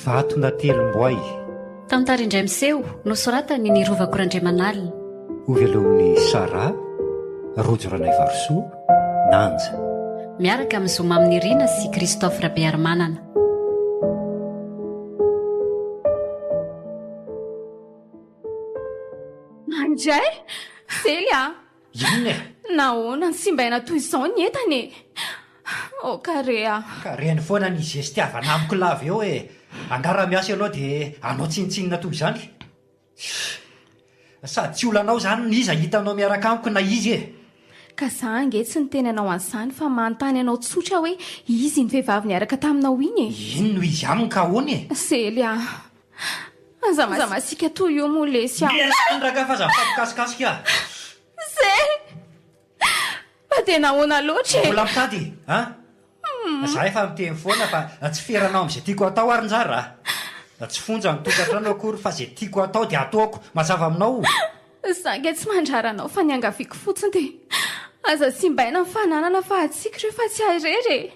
Vatona telomboay Tantara indray miseho nosoratany ny rovako randriamanalina. ovelomin'ny Sara, Rojo Ranaivarosoa, Nanja. Miaraka amin'ny Zoma amin'ny Irina sy Kristofra Bearmanana. Andray, Selya, Inona e? nahoana ny simbaina toy izao ny entany? O karea. Ka reny foana ny zestiavana amiko lava eo e. Angara-miasa ianao dia anao tsinitsinina toy izany. Sady tsy olanao izany niza hitanao miaraka amiko na izy e. Ka za ange tsy niteny anao an'izany fa manontany anao tsotra hoe izy ny vehivavy niaraka taminao iny e. Ino no izy aminy ka hoany e? Selya, aza masika toy io moa lesy aho. Andraka fa za mifampikasikasika. Sely, fa tena ahoana loatra e. Mbola mitady, ha? Za efa miteny foana fa tsy feranao amin'izay tiako atao ary njara. Tsy fonja ny tokantrano akory fa izay tiako atao dia ataoko. Mazava aminao. Za nge tsy mandraranao fa ny angaviako fotsiny dia aza simbaina ny fananana fa hatsiaka ireo fa tsy harery e.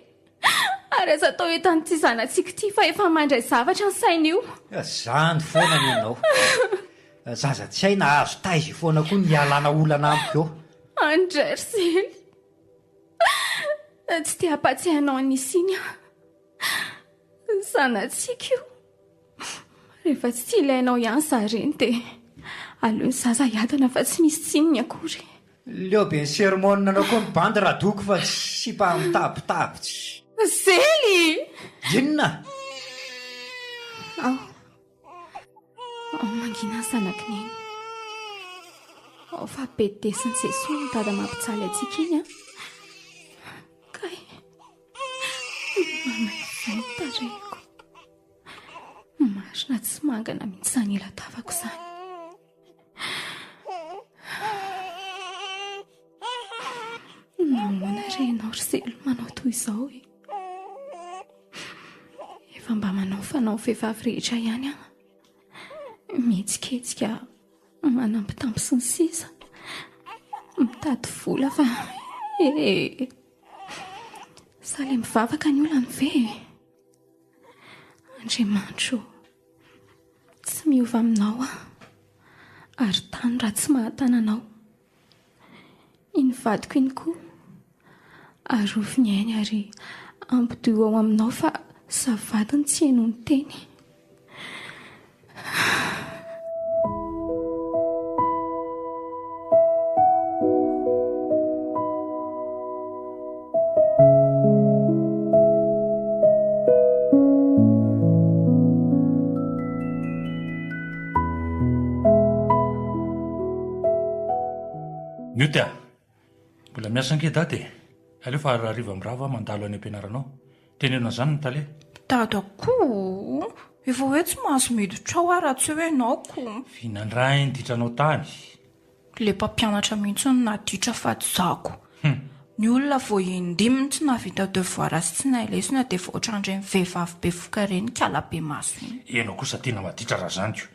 Ary aza atao etan'ity zanatsika ity fa efa mandray zavatra ny saina io. Zany foana ny ianao. Zaza tsy hay na azo taizy foana koa ny alana olana amiko eo. Andray Sely, tsy te hampatsiahinao nisy iny aho. Zanatsika io rehefa tsy ilainao ihany za reny dia aleo ny zaza hiadana fa tsy misy tsinony akory. Leo be ny sermonina anao koa ny bandy raha doko fa tsy mpa mitabitavitsy. Sely! Inona? Mangina ny zanak'neny. Fa betesiny Jesoa ny dada mampitsaly antsika iny a. Kay mamay tareko. Marina tsy mangana mihitsy izany ilatavako izany. Nahoana renao ry Sely manao toy izao e. Efa mba manao fanao vehivavy rehetra ihany aho. Mihetsiketsika manampitampo sy ny sisa. Mitady vola fa saly mivavaka ny olana ve. Andriamanitro, tsy miova aminao ary tany raha tsy mahatananao. Iny vadiko iny koa arovy ny ainy ary ampidio ao aminao fa zavadiny tsy haino ny teny. Nioty mbola miasa ange dady e. Aleo fa ariva mirava mandalo any am-pianaranao. Tenenao izany ny tale. Dadako, efa hoe tsy mahazo miditra ao raha tsy hoe naoko. Fihinandray nyditranao tany. Le mpampianatra mihitsy ny naditra fa tsy zako. Ny olona vao indiminy tsy navita devoir sy tsy nailesina dia vao ohatrandray ny vehivavy be fokareny kalabe maso iny. Enao kosa tena maditra raha zany io.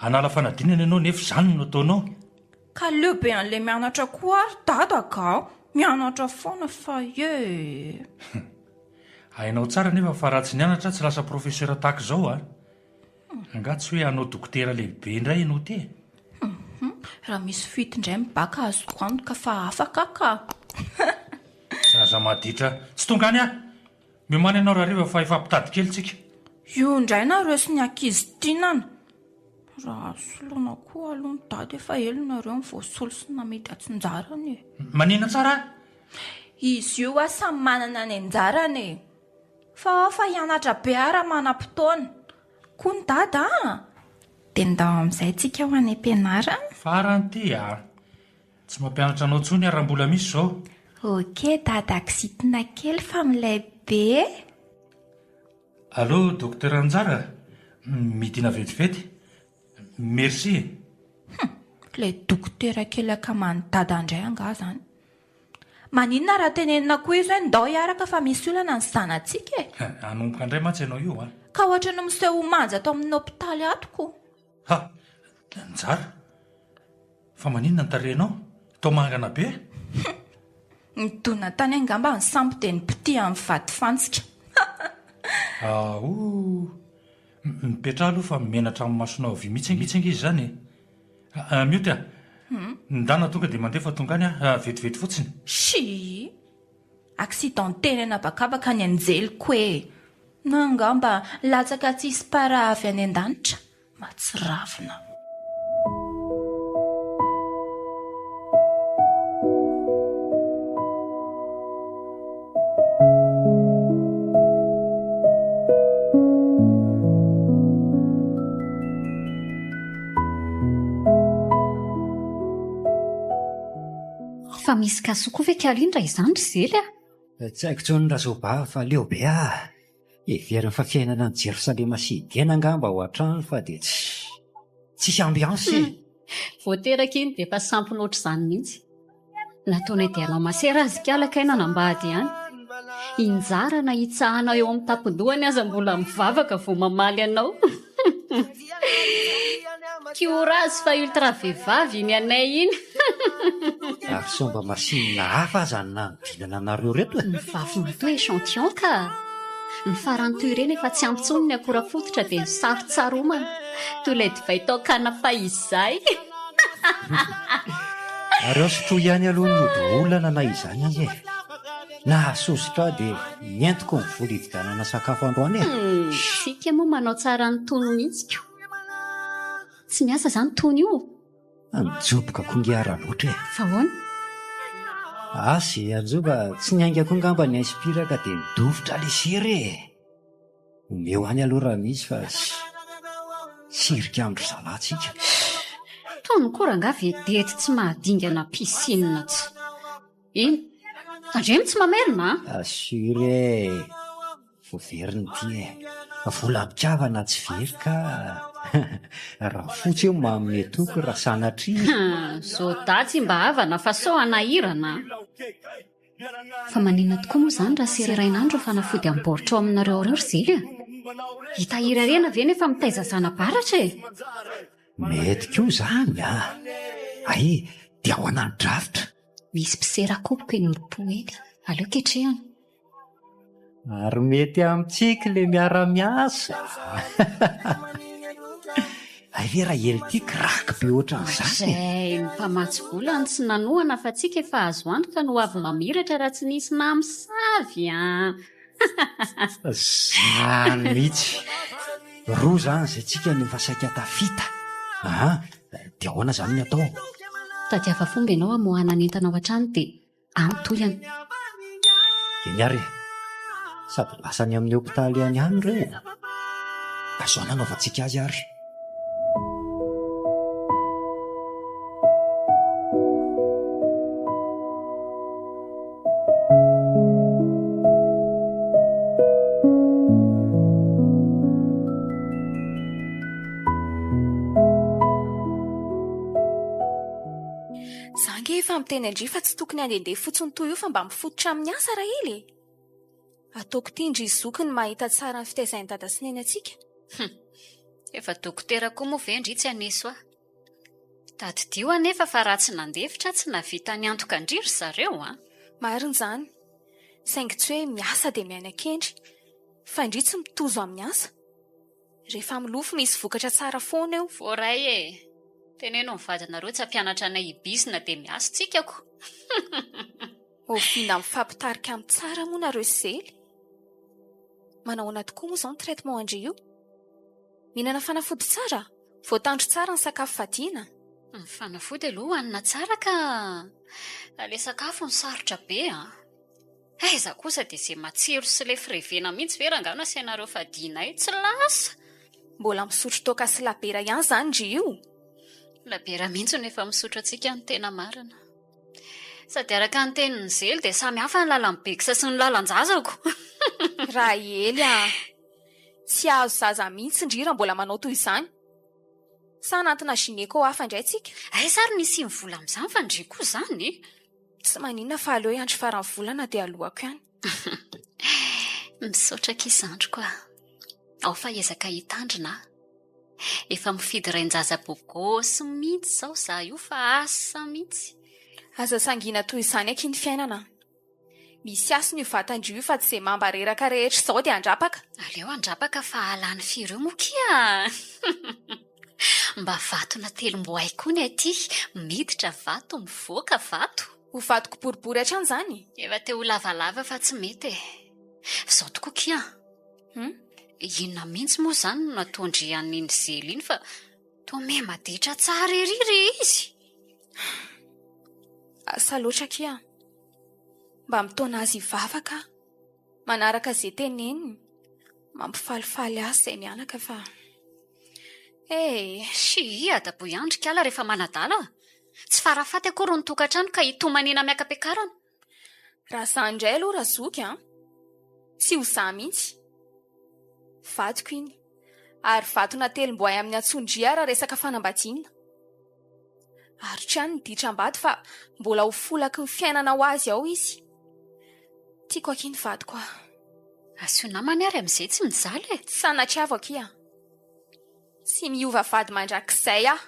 Anala fanadinana ianao nefa izany no ataonao. Ka leo be an'ilay mianatra koa ary dadaka, mianatra foana fa Hainao tsara nefa fa raha tsy nianatra tsy lasa profesera tahaka izao a. Anga tsy hoe hanao dokotera lehibe indray ianao te. Raha misy fitindray mibaka azoko antoka fa afaka ka. Zaza maditra tsy tonga any a. Miomana ianao raha riva fa efa mpitady kely tsika. Io indray nareo sy ny ankizy tinana. Raha solona koa aloha ny dady efa elonareo ny voasolo sy namety atsinjarany e. Manina tsara? Izy io samy manana ny anjarany. Fa hianatra be ara manam-potoana. Koa ny dada dia ndao amin'izay tsika ho any am-pianarana. Faranty tsy mampianatra anao tsony raha mbola misy izao. Oke dada kisitina kely fa milay be. Allô dokotera Anjara, midina vetivety. Merci. Le dokotera kely akaman'ny dada indray anga zany. Maninona raha tenenina koa izy hoe ndao hiaraka fa misy olana ny zanatsika e. Hanomboka indray mantsy ianao io a. Ka ohatra no miseho manja atao amin'ny hopitaly atoko. Njara fa maninona ny tarenao tao mangana be. Nitona tany angamba ny sampo dia nipoti amin'ny vady fantsika. Mipetra aloha fa mimenatra amin'ny masonao vy mitsingitsing izy zany. Mioty ndana tonga dia mandefa tonga any vetivety fotsiny. Shi accident tenena bakabaka ny anjeliko hoe nangamba latsaka tsisy para avy any an-danitra matsiravina. Fa misy kasokoa ve Kalindra izany ry Zely a? Tsy haiko tsony razoba fa leo be everiny fa fiainana ny Jerosalema sy Idena angamba ao an-trano fa dia tsisy ambiansy. Vao teraka iny dia efa sampy noatra izany mihitsy. Nataonay dia lamasera azy kalaka aina nambady ihany. Injara na hitsahanao eo amin'ny tampon-dohany aza mbola mivavaka vao mamaly anao. Kiorazy fa ultra vehivavy iny anay iny. Ary somba masinina hafa aza ny nanodinana anareo reto. Ny vavy matoa échantillon ka. Ny farany toy ireny efa tsy ampitsony ny akora fototra dia ny sarotsaromana. Toy ilay divay taokana fa izay. Areo sotro ihany aloha ny mody olana na izany azy e. Na sosotra dia mientiko ny vola hividanana sakafo androany e. Sika moa manao tsara ny tony mihitsy. Tsy miasa izany tony io. Anjoboka kongiara loatra e. Fa hoana? Asy anjoba tsy niaingako ngamba ny inspiraka dia midofotra le siry e. Omeo any aloha raha misy fa sirika andro zalatsika. Tony kora nga vedety tsy mahadingana piscine tsy. Iny? Andremy tsy mamerina? Asure vo veriny ty e. Vola mpikavana tsy very ka raha fotsy eo manome toko raha sanatry. Zoda tsy mba havana fa so anahirana. Fa manina tokoa moa izany raha serainandro fanafody amboritra ao aminareo ireo ry Zely a. Hitahiry arena ve nefa mitaiza zana-baratra e? Mety koa izany Ay, dia ao anaty drafitra. Misy mpiserakopoka eny Olopoela. Aleo ketrehana. Ary mety amintsika le miara-miasa. Ay ve raha hely tiaka raky be ohatran'izany. Izay ny mpamatsy volany sy nanohana fa tsika efa azo antoka no avy mamiratra raha tsy nisy namosavy Zany mihitsy. Roa zany izay tsika ny efa saika tafita. Dia ahoana izany ny atao? Tadiava fomba ianao amohana ny entana ao an-trano dia anotoyana. Eny ary sady lasany amin'ny hopitaly ihany ihany ireo. Ka zao nanaovantsika azy ary. Zange efa miteny andry fa tsy tokony handehandeha fotsiny toy io fa mba mifototra amin'ny asa raha ely. Ataoko tindry zoky ny mahita tsara ny fitaizan'ny dada sy neny atsika. Efa dokotera koa moa vendry tsy aneso a. Tadidio anefa fa raha tsy nandefitra tsy navita ny antoka andriry zareo Marina izany. Saingy tsy hoe miasa dia miaina kendry. Fa indry tsy mitozo amin'ny asa. Rehefa milofo misy vokatra tsara foana eo. Voaray e. Teneno mivadinareo tsy hampianatra anay ibisina dia miasa tsikako. Oviana mifampitarika amin'ny tsara moa nareo Zely. Manahoana tokoa moa izao ny traitement andry io. Mihinana fanafody tsara, voatandro tsara ny sakafo fadiana. Ny fanafody aloha hanina tsara ka ilay sakafo ny sarotra be Aiza kosa dia izay matsiro sy ilay firevena mihitsy vera angano asianareo fadiana io tsy lasa. Mbola misotro toaka sy labera ihany izany ndry io. Labera mihitsy nefa misotro antsika ny tena marina. Sady araka ny tenin'ny Zely dia samy hafa ny lalan'ny bekisa sy ny lalan-jazako. Raha ely tsy azo zaza mihitsy ndry raha mbola manao toy izany. Sa anatina gineko hafa indray tsika. Ay sary nisy mivola amin'izany fa ndry koa izany. Tsy maninona fa aleo andro faran'ny volana dia alohako ihany. Misaotra kisandro koa. Ao fa ezaka hitandrina. Efa mifidy rain-jazabogosy mihitsy izao za io fa asa mihitsy. Aza sangina toy izany aky ny fiainana. Misy asiny io vatandrio io fa tsy izay mamba reraka rehetra izao dia andrapaka. Aleo andrapaka fa alany firy eo mokia. Mba vatona telom-boay koa ny aty. Miditra vato, mivoaka vato. Ho vatoko boribory hatrany izany. Efa teo lavalava fa tsy mety e. Izao tokoa kia. Inona mihitsy moa izany no natondry an'iny zely iny fa toa me maditra tsara ery izy. Asa loatra kia. Mba mitaona azy hivavaka. Manaraka izay teneniny. Mampifalifaly azy izay mianaka fa... Shia dabo iandrika ala rehefa manadala. Tsy farafaty akory ny tokantrano ka hitomanina miaka-piakarana. Raha za indray aloha raha zoky tsy ho za mihitsy. Vatoko iny. Ary vatona telom-boay amin'ny atsondria raha resaka fanambadiana. Ary trano ny ditram-bady fa mbola ho folaky ny fiainana ho azy ao izy. Tiako akiny vatoko. Asio namany ary amin'izay tsy mijaly e. Sanatiavako ia. Tsy miova vady mandrakizay aho.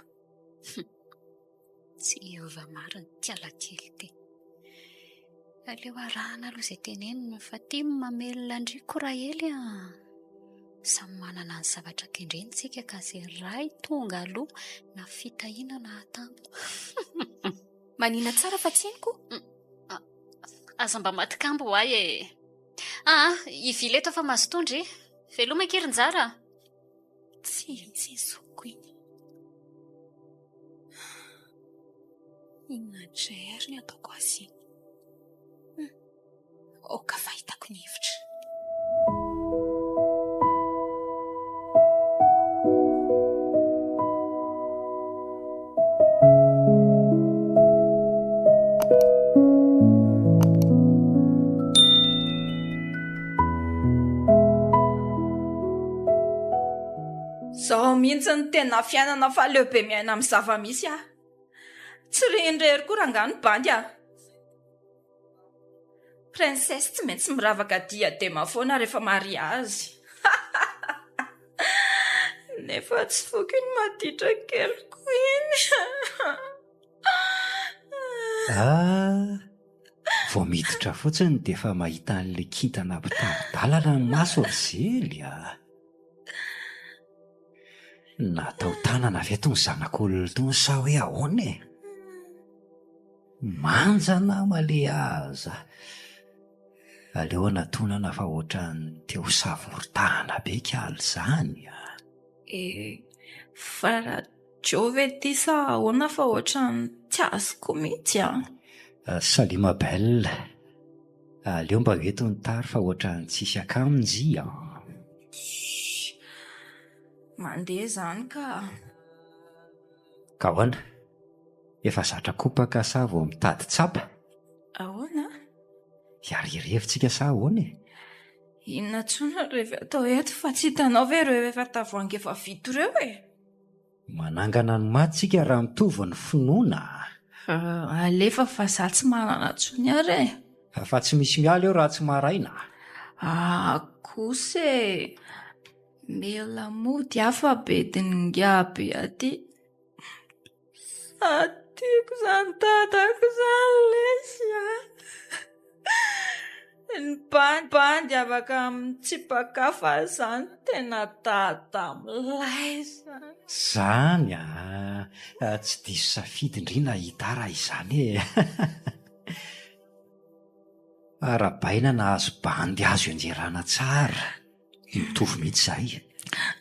Tsy miova mariny tiala kely ty. Aleo arahana aloha izay tenenina fa tia mamelona andriko Raely samy manana ny zavatra kendrentsika ka izay ray tonga aloha na fitahiana na hatambo. Manina tsara fa tsiniko. Aza mba matikambo hoay e. Ivily eto fa mazotondry. Veloma kirin-jara. Tsy zoko iny. Inona indray ary ny ataoko azy iny. Oka fahitako ny hevitra. Zaho mihitsy ny tena fiainana fa leo be miaina amin'ny zava-misy aho. Tsy rindrery koa rangano bandy aho. Princesse tsy maintsy miravaka diadema foana rehefa mariazy. Nefa tsy foky ny maditra keliko iny. Vao miditra fotsiny dia efa mahita an'ilay kintana mpitady-dalana ny maso ry zely natao tanana avy eto ny zanak'olona tony sa hoe ahoana e? Manjana male aza. Aleo anatonana fa ohatran'ny teo savoritahana be kaly izany. Fa raha Jove ty sa ahoana fa ohatran'ny tsy azoko mihitsy Salima Belle. Aleo mba eto ny tary fa ohatran'ny tsisy akamonjy mandeha izany ka hoana? Efa zatra kopaka sa vao mitady tsapa? Ahoana? Hiarihirevitsika sa ahoana e? Inona tsona rehefa atao eto fa tsy hitanao ve ireo efa tavoahangy efa vito ireo e? Manangana ny matsika raha mitovy ny finoana. Alefa fa za tsy manana tsony ary e. Fa tsy misy miala eo raha tsy maraina. Kosa e. Mela mody hafa bediny ngabe aty. Tiako izany tatako izany lesy ny bandy afaka mitsipakafa izany tena tata milay izany tsy diso safidindrina hita raha izany e. Arabaina nahazo bandy azo enjerana tsara. Mitovy mihitsy izay.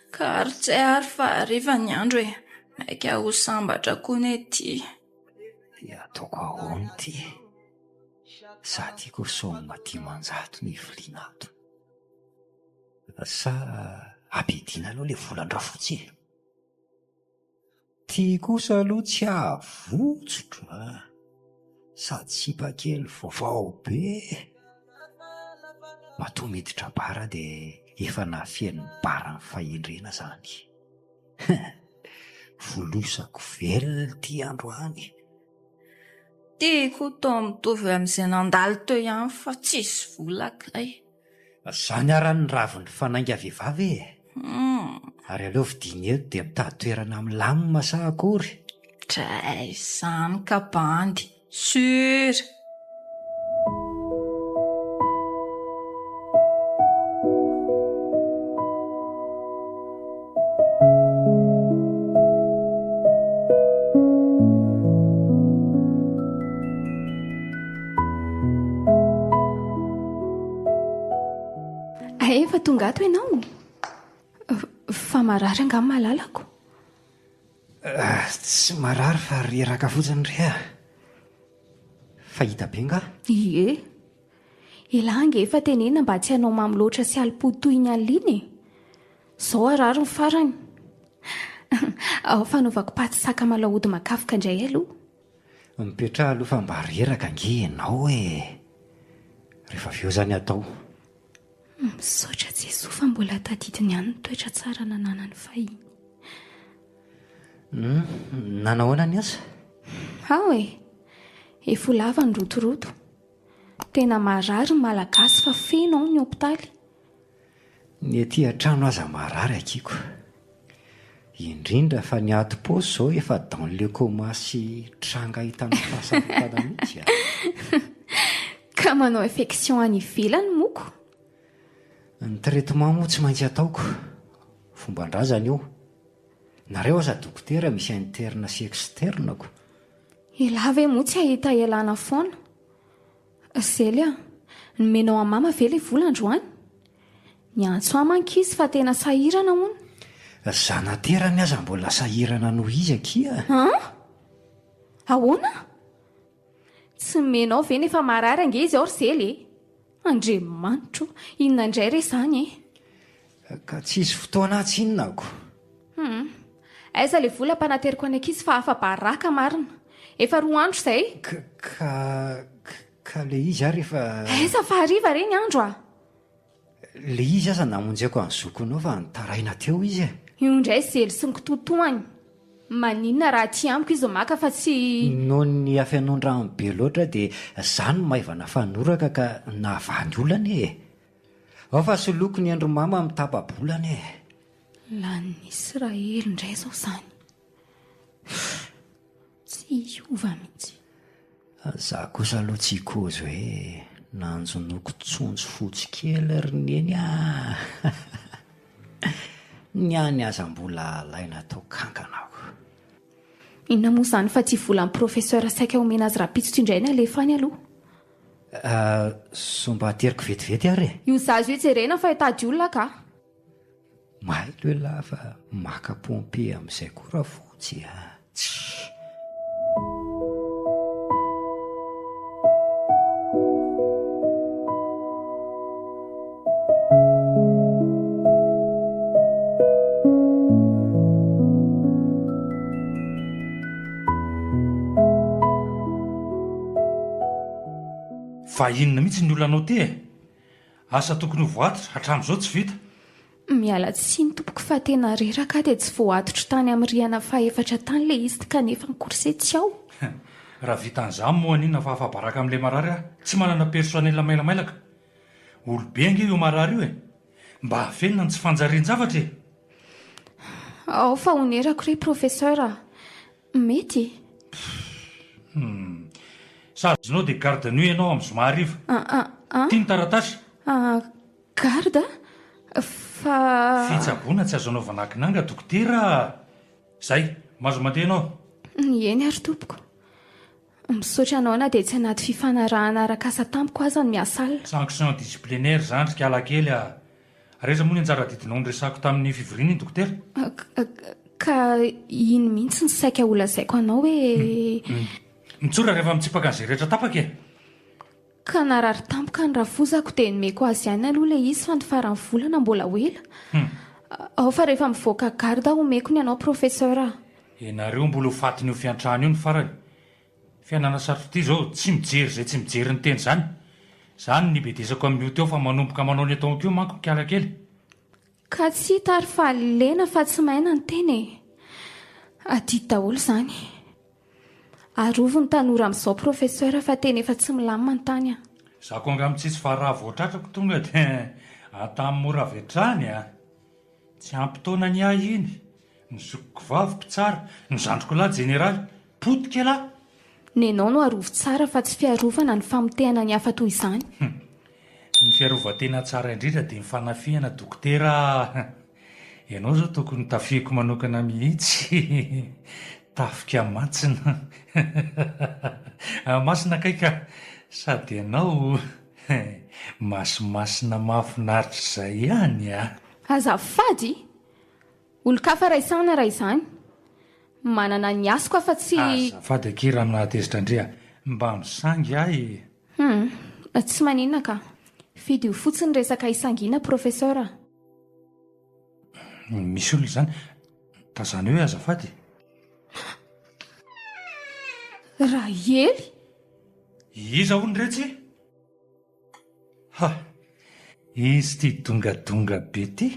Ka ary tsy ary fa hariva ny andro e. Maika ho sambatra koa ny ety. Ataoko ahoana ty? Za tiako somma dimanjato ny viliana ato. Sa abedina aloha le volan-drafotsy e. Ty kosa aloha tsy avotsotro sady tsipakely vaovao be. Matoa miditra bara dia efa nafian'ny bara ny fahendrena izany. Volosako velona ty androany. Tiako tao mitovy amin'izay nandalo teo ihany fa tsisy vola kay. Izany ara ny ravin'ny fanainga vehivavy e. Ary aleo vidiny eto dia mitady toerana milamina sa akory. Dray izany ka bandy sur. Efa tonga ato ianao. Fa marary angam malalako. Tsy marary fa reraka fotsiny re. Fahita be nga? Ie. Ilange efa tenena mba tsy hanao mamy loatra sy alipody toy ny aliny. Zao arary ny farany. Fanaovako paty sakamalaody makafoka indray aloha. Mipetraha aloha fa mba reraka nge ianao e. Rehefa avy eo zany atao. Misaotra Jesoa fa mbola tadidiny ihany ny toetra tsara nananany fahiny. Nanahoana ny asa? Efa lava ny rotoroto. Tena marary ny malagasy fa feno ao ny hopitaly. Ny etỳ an-trano aza marary akiko. Indrindra fa ny ato paosy zao efa dans le coma sy tranga hitany fahasaropana mihitsy. Ka manao affection any ivelany moko. Ny traitement moa tsy maintsy ataoko. Fomban-drazana io. Nareo aza dokotera misy interne sy externe ko. Ilava moa tsy ahita ialana foana. Zely nomenao amin'ny mama ve ilay vola androany? Niantso amanka izy fa tena sahirana hono. Zanaterany aza mbola sahirana noho izy akia. Ahoana? Tsy menao ve nefa marary ange izy ao ry zely e? Andriamanitro, inona indray re izany e? Ka tsisy fotoana atsinonako. Aiza ilay vola mpanateriko any ankizy fa hafa baraka marina. Efa 2 andro izay. Ka le izy ary rehefa... Aiza fa hariva reny andro a? Le izy aza namonjeko any zokonao fa nitaraina teo izy e. Io indray zely sy ny kitotoany. Maninona raha ty amiko izy maka fa tsy... Noho ny afianondrany be loatra dia izany maivana fanoraka ka nahavany olana e. Ao fa soloko ny andro mama mitapa-bolana e. Lan'ny Israely indray zao izany. Tsy hiova mihitsy. Za kosa aloha tsy hikozo hoe nanjonoko tsonjo fotsy kely roneny a. Ny any aza mbola alaina tao kankanako. Inona moa izany fa tsy volan'ny professeur saika omena azy rapitso indray ny alefany aloha? Somba ateriko vetivety ary e. Io zazo io jerena fa hitady olona ka. Mailo e lafa maka pompe amin'izay koa fotsy a. Fa inona mihitsy ny olonanao ty e? Asa tokony ho voatitra hatramin'izao tsy vita. Miala tsy ny tompoko fa tena reraka dia tsy voatotro tany amin'ny riana faefatra tany le izy kanefa ny korsety ao. Raha vita an'izany moa anina fa afa-baraka amin'ilay marary aho. Tsy manana personnel mailamailaka. Olobe ange io marary io e. Mba hafenina ny tsy fanjarian-javatra e. Ao fa onerako ry professeur. Mety. Sazonao dia garde nuit ianao amin'ny zoma hariva. Tia ny taratasy. Garde? Fa... Fitsaboana tsy azo anaovana akinanga dokotera. Zay, mahazo mandeha ianao. Eny ary tompoko. Misaotra anao na dia tsy anaty fifanarahana arak'asa tampoko aza ny miasa alina. Sanction disciplinaire zandrika alakely a. Reza moa ny anjara didinao ny resako tamin'ny fivoriana iny dokotera. Ka iny mihitsy ny saika olazaiko anao hoe... Mitsora rehefa mitsipaka an'izay rehetra tapaka e. Ka narary tampoka ny rafozako dia nomeko azy ihany aloha ilay izy fa ny farany volana mbola hoela. Ao fa rehefa mivoaka garda omeko ny anao professeur. Ianareo mbola ho fatiny io fiantrahana io ny farany. Fianana sarotra ity izao tsy mijery izay tsy mijery ny teny izany. Izany nibedesako amin'io teo fa manomboka manao ny ataoko io manko kiala kely. Ka tsy tary fa lena fa tsy maina ny teny e. Ady daholo izany. Arovo ny tanora amin'izao professeur fa teny efa tsy milamina ny tany a. Zako angamy tsisy fa raha voatratrako tonga dia atamin'ny mora vetrany a. tsy ampitoana ny ahy iny ny zokiko vaviko tsara ny zandriko lahy jeneraly potika lahy. ny anao no arovo tsara fa tsy fiarovana ny famotehana ny hafa toy izany. Ny fiarovatena tsara indrindra dia mifanafihana dokotera. Ianao zao tokony tafihako manokana mihitsy. Tafika matsina. Masina kaika sady ianao masimasina mahafinaritra izay ihany a. Azafady olo-kafa raisana raha izany manana ny asiko afa tsy azafady akira amina tezitra andrea mba misangy ahy. Tsy maninona ka fidy ho fotsiny resaka isangiana profesora. Misy olona izany tazana hoe azafady. Raha ely Iza hono retsy? Ha, izy ty dongadonga be ty.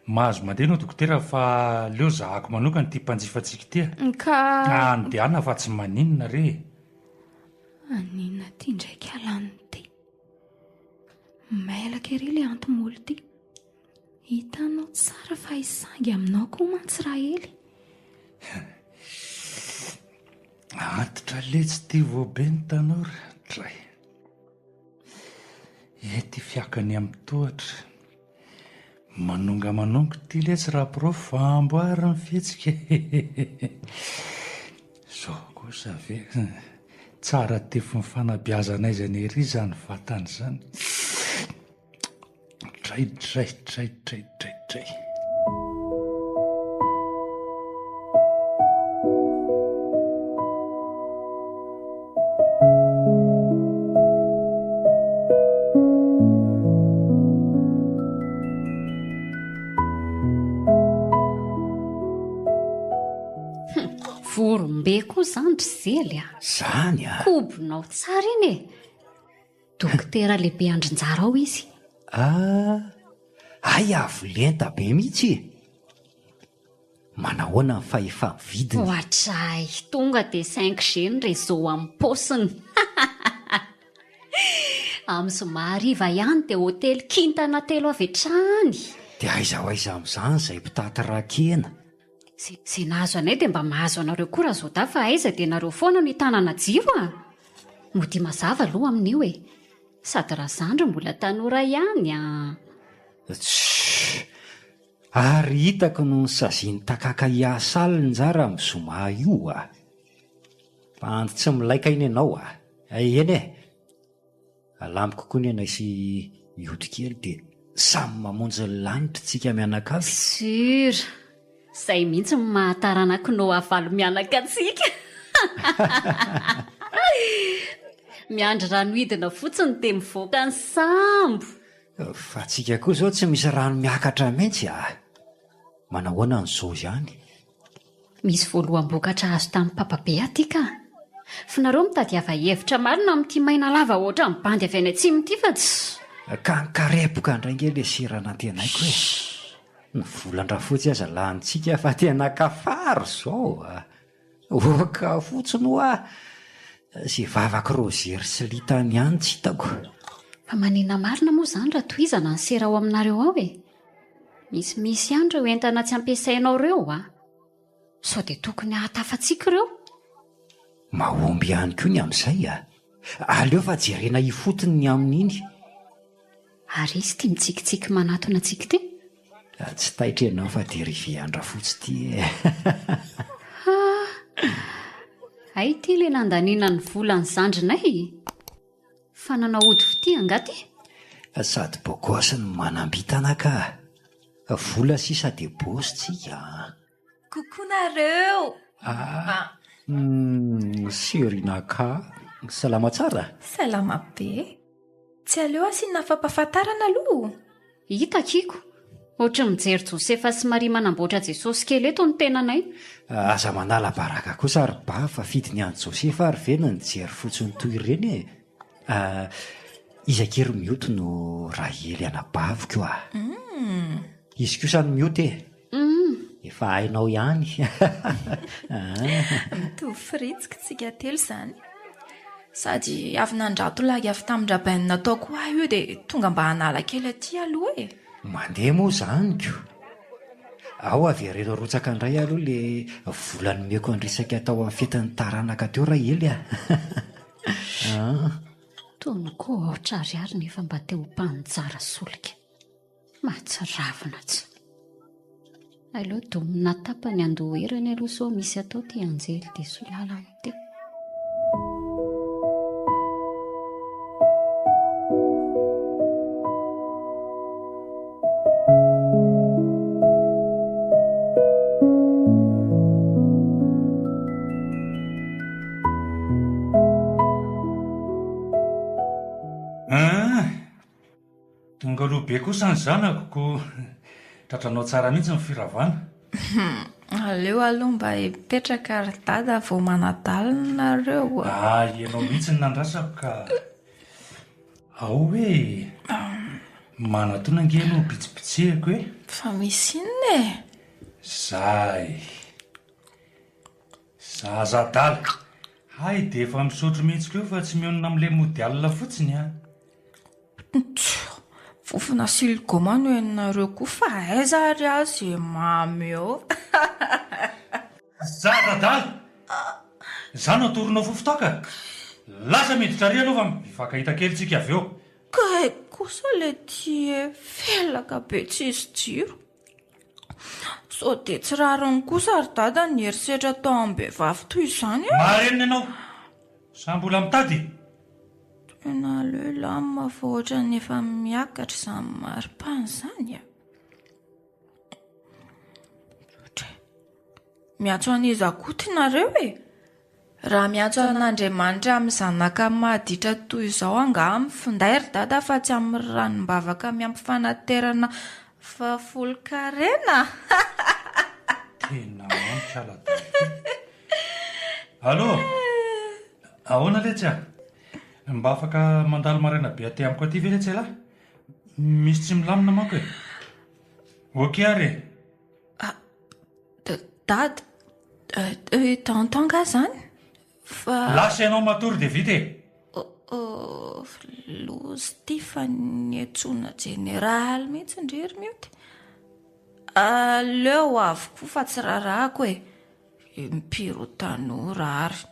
Mahazo mandeha no dokotera fa leo zahako manokana ty mpanjifatsika ty. ka Andeana fa tsy maninona re. aninona ty ndraiky alaniny ty mailaka ery le antomolo ty hitanao tsara fa isangy aminao koa mantsy raha ely. Antitra letsy ty voabe ny tanora dray. Ety fiakany amin'ny tohatra. Manonga ty letsy raha prof amboary ny fihetsika. Zao kosa ve tsara tefo ny fanabeazana izany ery zany vatany zany. Dray. Vorombe koa zany ry zely a. Zany a. Kobonao tsara iny e. Dokotera lehibe andrinjara ao izy. Ay avo lenta be mihitsy. Manahoana ny fahefa vidiny? Ohatray tonga dia 5G ny réseau amin'ny paosiny. Amin'ny somariva ihany dia hôtely kintana 3 avy hatrany. Dia aiza ho aiza amin'izany izay mpitaty rakena. Zay nahazo anay dia mba mahazo anareo koa raha zao da fa aiza dia nareo foana no hitanana jiro a. Mody mazava aloha amin'io e. Sady raha zandro mbola tanora ihany a. Ary hitako no saziany takaka hiasa aliny njara amin'ny zoma io a. Andy tsy milaika iny ianao a. Eny e. Alamiko koa ny anay sy iodikely dia samy mamonjy ny lanitra tsika mianakavy. Sura. Zay mihitsy mahataranako no avalo mianaka antsika. Miandry rano hidina fotsiny dia mivoaka ny sambo. Fa tsika koa zao tsy misy rano miakatra mihitsy a. Manahoana n'izao ihany? Misy voaloham-bokatra azo tamin'ny papabe aty ka. Fa nareo mitadiava hevitra marina amin'ity maina lava ohatra ny bandy avy any atsimo ity fa tsy. Ka nikarepoka indray le sirana tenaiko e. Ny volan-drafotsy aza lanitsika fa tena kafaro zao a. Oka fotsiny hoa sy vavaka rozery sy litany ihany tsy hitako. Fa manina marina moa zany raha tohizana ny sera ao aminareo ao e. Misy ihany ireo entana tsy ampiasainao ireo a. Sao dia tokony hahatafatsika ireo. Mahomby ihany koa ny amin'izay a. Aleo fa jerena hifotony ny amin'iny. Ary izy tia mitsikitsiky manatona antsika ty. Tsy taitra ianao fa dia riviandra fotsy ty e. Ay ty le nandaniana ny volany zandrinay. Fa nanao ody fity angaty. Sady bokosy ny manambitana ka. Vola sisa dia bosy tsika. Kokoa nareo. Sirina ka. Salama tsara. Salama be. Tsy aleo asiana fampahafantarana aloha. Hita kiko. Ohatra mijery Josefa sy Maria manamboatra Jesosy kely eto ny tenanay. Aza manala baraka kosa ary ba fa fidiny any Josefa ary vena ny jery fotsiny toy ireny e. Izakery mioto no Rahely anabaviko a. Izy kosa ny mioto e. Efa hainao ihany. Mitovy firitsika tsika telo izany. Sady avy nandrato lagy avy tamin-drabainy nataoko ahy io dia tonga mba hanala kely aty aloha e. mandeha moa zany ko. Ao avy areno rotsaka indray aloha le volany meko andrisaka tao amin'ny fetin'ny taranaka teo raha ely a. Tony koa ohatra ariary nefa mba teo mpanjara solika. Mahatsiravina tsy. Aloha domina tapany andoherany aloha so misy atao ty anjely dia solala teo. Tonga aloha be kosa ny zanako tratranao tsara mihitsy ny firavana. Aleo aloha mba hipetraka ry dada vao manadalina nareo. Ianao mihitsy ny nandrasako ka ao hoe manatona nge no pitsipitsehako hoe. Fa misy inona e? Zaza dala. Hay dia efa misotro mihitsy koa fa tsy mionona amin'ilay mody alina fotsiny a. Fofona siligoma no enareo koa fa aiza ary azy mamy eo. Zaza dala. Zano atoronao fofotoaka. Lasa miditra ary aloha fa mifankahita kely tsika avy eo. Ka kosa le tie felaka be tsisy jiro. So dia tsy rariny kosa ry dada ny herisetra tao am-behivavy toy izany a. Marenina ianao. Sa mbola mitady? Tena aleo lamina fa ohatra ny efa miakatra izany maripana izany a. Miatso an'iza kotinareo e? Raha miatso an'Andriamanitra amin'ny zanaka mahaditra toy izao anga amin'ny finday ry dada fa tsy amin'ny ranom-bavaka miampifanaterana fafolon-karena. Tena mampiala Allô? Ahoana letsy mba afaka mandalo maraina be aty amiko aty ve letsy lahy? Misy tsy milamina manko e. Okey ary. Dada, tonga zany? Fa lasa ianao matory dia vita e. Lozy ty fa niantsona jeneraly mihitsy ndrery mioty. Aleo avokoa fa tsy rarahako e. Mipiro tanora ary.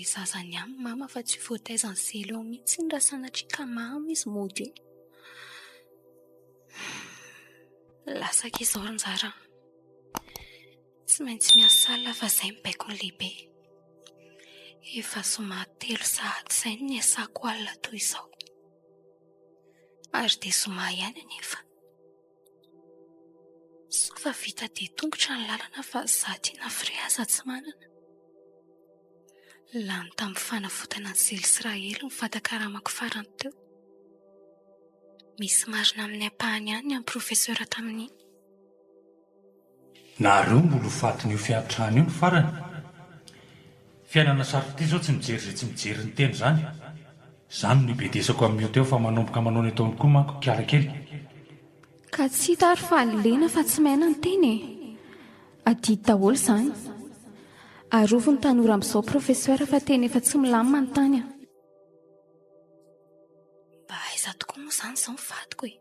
Zazany amin'ny mama fa tsy voataizany zelo eo mihitsy ny rasanatrika mama izy mody. Lasaka izao anjara. Tsy maintsy miasala fa izay mibaiko ny lehibe. Efa somatelo sahady izay ny asako alina toy izao. Ary dia soma ihany anefa. So fa vita dia tongotra ny lalana fa zatina friaza tsy manana. Lany tamin'ny fanavotana ny zely Israely ny fatakaramako farany teo. Misy marina amin'ny ampahany ihany amin'ny profesera tamin'iny. Nareo mbola fatin'io fiantrano io ny farany. Fiainana sarotra ity zao tsy mijery izay tsy mijery ny teny izany. Izany no ibedesako amin'io teo fa manomboka manao ny ataony koa manko kiala kely. Ka tsy hita ary fa lena fa tsy maina ny teny e. Adidy daholo izany. Arovo ny tanora amin'izao profesera fa teny efa tsy milamina ny tany. Mba aiza tokoa moa izany izao mivadiko e.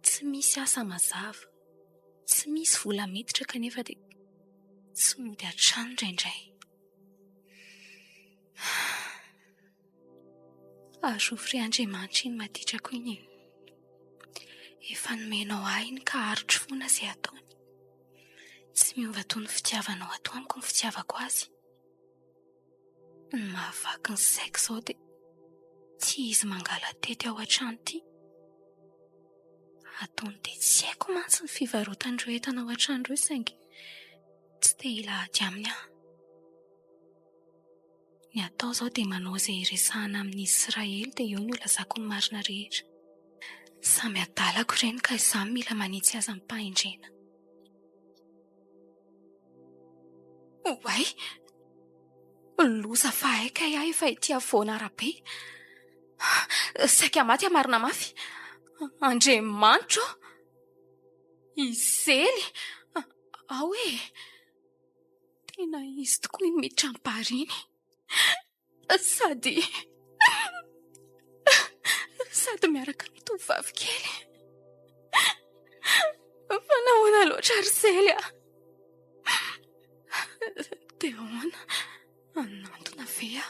Tsy misy asa mazava, tsy misy vola miditra kanefa dia tsy mody hatrany indraindray. Azofry Andriamanitra iny maditrako iny. Efa nomenao ahiny ka arotry foana izay ataony. Tsy miova toy ny fitiavanao ato amiko ny fitiavako azy. Ny mahavaky ny saiko izao dia tsy izy mangala tety ao an-trano ity. Ataony dia tsy haiko mantsy ny fivarotandreo entana ao an-trano ireo saingy tsy te hilahady aminy aho. Ny atao izao dia manao izay resahana amin'ny Israely dia eo no lazako ny marina rehetra. Samy adalako ireny ka izany mila manitsy azy amin'ny mpahendrena. loza fa haika aho efa ity avoana arabe. Saika maty amarina mafy. Andriamanitra izely ao e, tena izy tokoa iny miditra ampariny sady miaraka amin'ny tovovavy kely. Fa nahoana loatra ry zely a? Dia ahoana anantona ve a?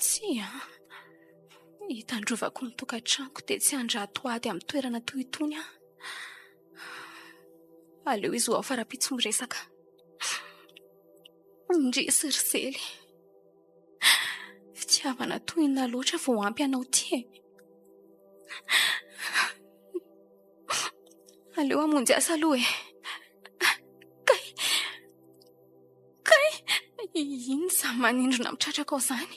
Tsy a, hitandrovako ny tokantranoko dia tsy handrato ady amin'ny toerana toy itony a. Aleo izy ho ao fara-pitsy miresaka. Indrisy ry zely, fitiavana toyina loatra vao ampy anao ty e. Aleo hamonjy asa aloha e. Kay iny izany manindrona mitratraka ao izany.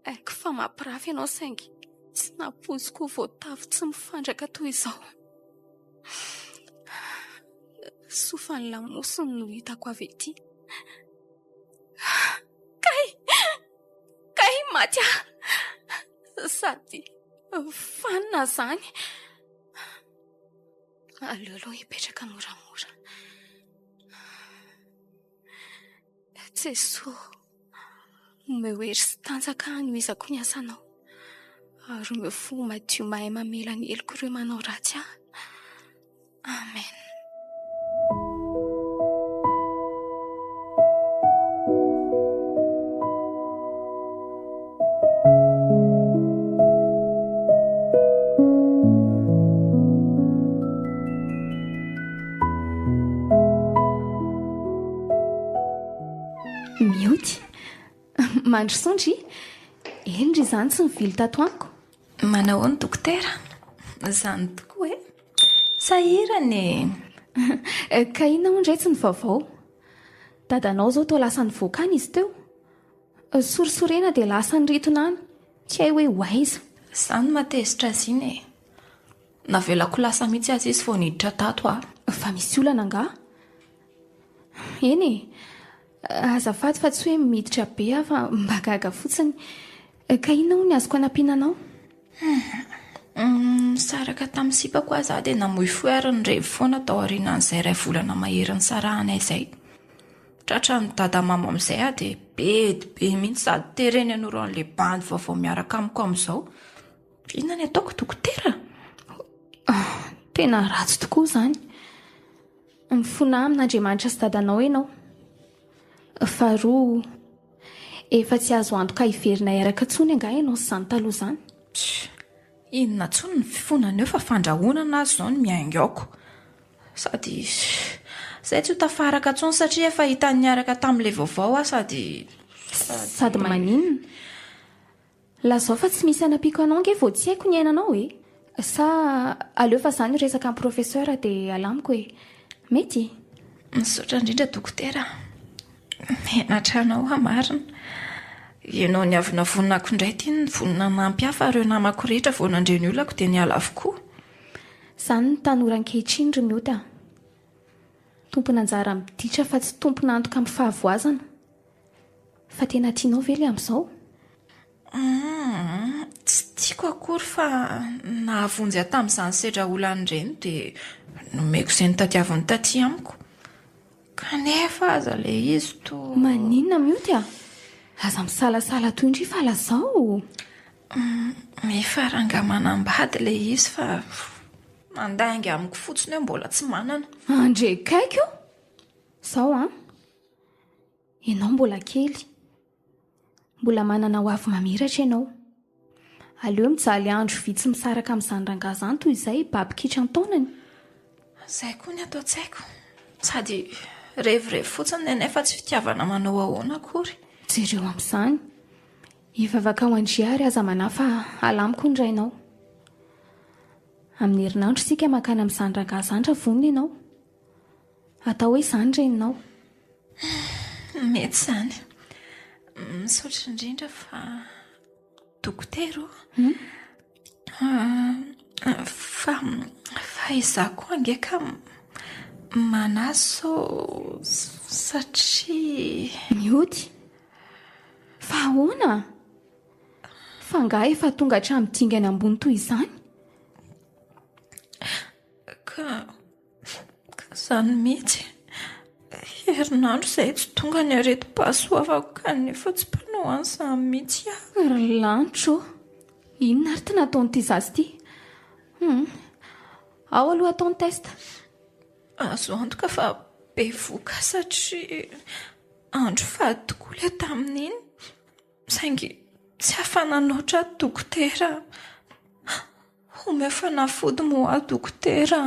Haiko fa mampirafy ianao saingy tsy nampoziko voatavo tsy mifandraka toy izao. Sofany lamosiny no hitako avy ety. Kay maty a, sady fanina izany. Aleoleo hipetraka moramora. Jesoa, omeo hery sy tanjaka no izako ny asanao, ary omeo fo madio mahay mamela ny eloko ireo manao ratsy aho. Amen. Mioty mandry sondry, endry izany tsy mivily tato amiko. Manao ny dokotera? Izany tokoa e, sahirany. Ka inona ho indray tsy ny vaovao? Dadanao zao toa lasa nivoakany izy teo. Sorisorena dia lasa nyritona any, tsy hay hoe hoaiza. Izany matezitra azy iny e. Navelako lasa mihitsy azy izy vao niditra tato a. Fa misy olana nga? Eny e, azafady fa tsy hoe miditra be aho fa mba gaga fotsiny. Ka inona ho ny azoko anampinanao? Saraka tamin'ny sipako aza dia namoy foariny revo foana tao aorianan'izay iray volana maherin'ny sarahanay izay. Tratra ny dada mama amin'izay a dia be mihitsy sady tereny hanoro an'ilay bandy vaovao miaraka amiko amin'izao. Inona ny ataoko dokotera? Tena ratsy tokoa izany. Mifona amin'Andriamanitra sy dadanao ianao. Faharoa, efa tsy azo antoka hiverina hiaraka tsony anga ianao sy izany taloha izany. Inona tsony ny fifonana eo fa fandrahonana azy izao no miainga aoko. Sady izay tsy ho tafaraka tsony satria efa hitany niaraka tamin'ilay vaovao a sady maninona? Lazao fa tsy misy anampiko anao nge vao tsy haiko ny ainanao e. Sa aleo fa izany resaka amin'ny professeur dia alamiko e. Mety? Misaotra indrindra dokotera. Menatra anao amarina. Ianao ny avy navonako indray ty ny vonina nampy hafa ireo namako rehetra vao nandre ny olako dia niala avokoa. Izany ny tanora ankehitriny ry miota. Tompona anjara miditra fa tsy tompona antoka amin'ny fahavoazana. Fa tena tianao ve ilay amin'izao? Tsy tiako akory fa nahavonjy tamin'izany sedra olany ireny dia nomeko izay nitadiavin'ny taty amiko. Kanefa aza ilay izy to. Maninona mioty a? Aza misalasala toy indry fa lazao. Efa rangamanambady ilay izy fa mandainga amiko fotsiny hoe mbola tsy manana. Andre kaiky io? Sao a? Ianao mbola kely. Mbola manana ho avy mamiratra ianao. Aleo mijaly andro vitsy misaraka amin'izany rangahy izany toy izay babikitra ny taonany. Izay koa ny atao tsy haiko. Sady revirevo fotsiny nefa tsy fitiavana manao ahoana akory. Jereo amin'izany. Hivavaka ho andriary aza manafa alamiko ny rainao. Amin'ny herinandro sika makana amin'izany rangahy izany raha vonona ianao. Atao hoe izany reninao. Mety izany. Misaotra indrindra fa dokotera fa izaho koa angeka Manaso satria miody fa ahoana fa ngah efa tonga hatramin'ydingany ambony toy izany ka izany mihitsy herinandro izay tsy tonga ny areti-pahasoavako kanefa tsy mpanao an'izany mihitsy aho. Ry lanitro inona ary ty nataonyity zazy ity ao aloha ataony testa azo antoka fa be voka satria andro fady tokoa ilay tamin'iny saingy tsy hafananoatra dokotera ome fanafody moa dokotera.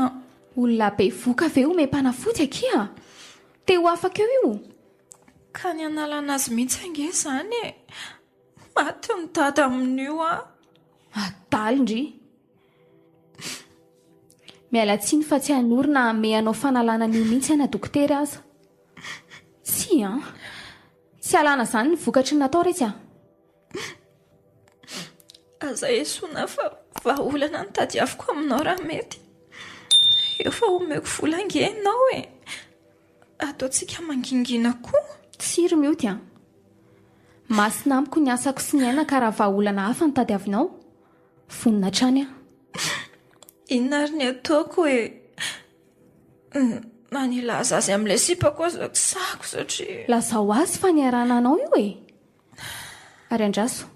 olona be voka ve ome mpanafody akia te ho afaka eo io Ka ny analana azy mihitsy ange izany e. Maty ny dada amin'io adalindry miala tsiny fa tsy hanorina ame anao fanalana an'io mihitsy ana dokotera aza tsy alana izany ny vokatry ny natao retsy aza esoina fa vahaolana ny tadiaviko aminao raha mety efa omeko vola ange ianao e. Ataontsika mangingina koa. tsiry miody masina amiko ny asako sy ny aina ka raha vahaolana hafa ny tadiavinao vonina trany Inona ary ny ataoko e. Na ny laza azy amin'ilay sipako azo sako satria lazao azy fa niarana anao io e ary andraso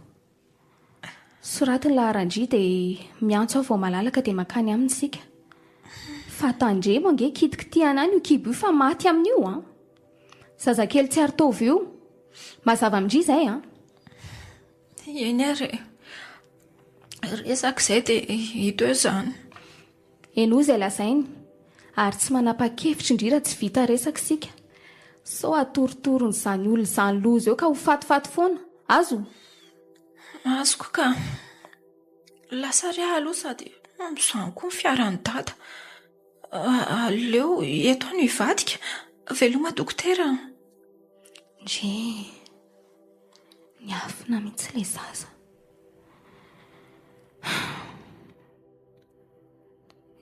soratiny laharandria dia miantso aho vao malalaka dia makany aminy sika fa tandremo ange kitikitiana any io kibo io fa maty amin'io zazakely tsy ary-tovy io mazava amindry izay eny ary resaka izay dia hito eo izany eno izay lazainy ary tsy manapa-kevitra indrira tsy vita resaka sika so atoritorony izany olona izany loza eo ka ho fatifaty foana azo azoko ka lasa ry aloha sady izany koa ny fiarany dada aleo eto no hivadika veloma dokotera ndre ny afina mihitsy ilay zaza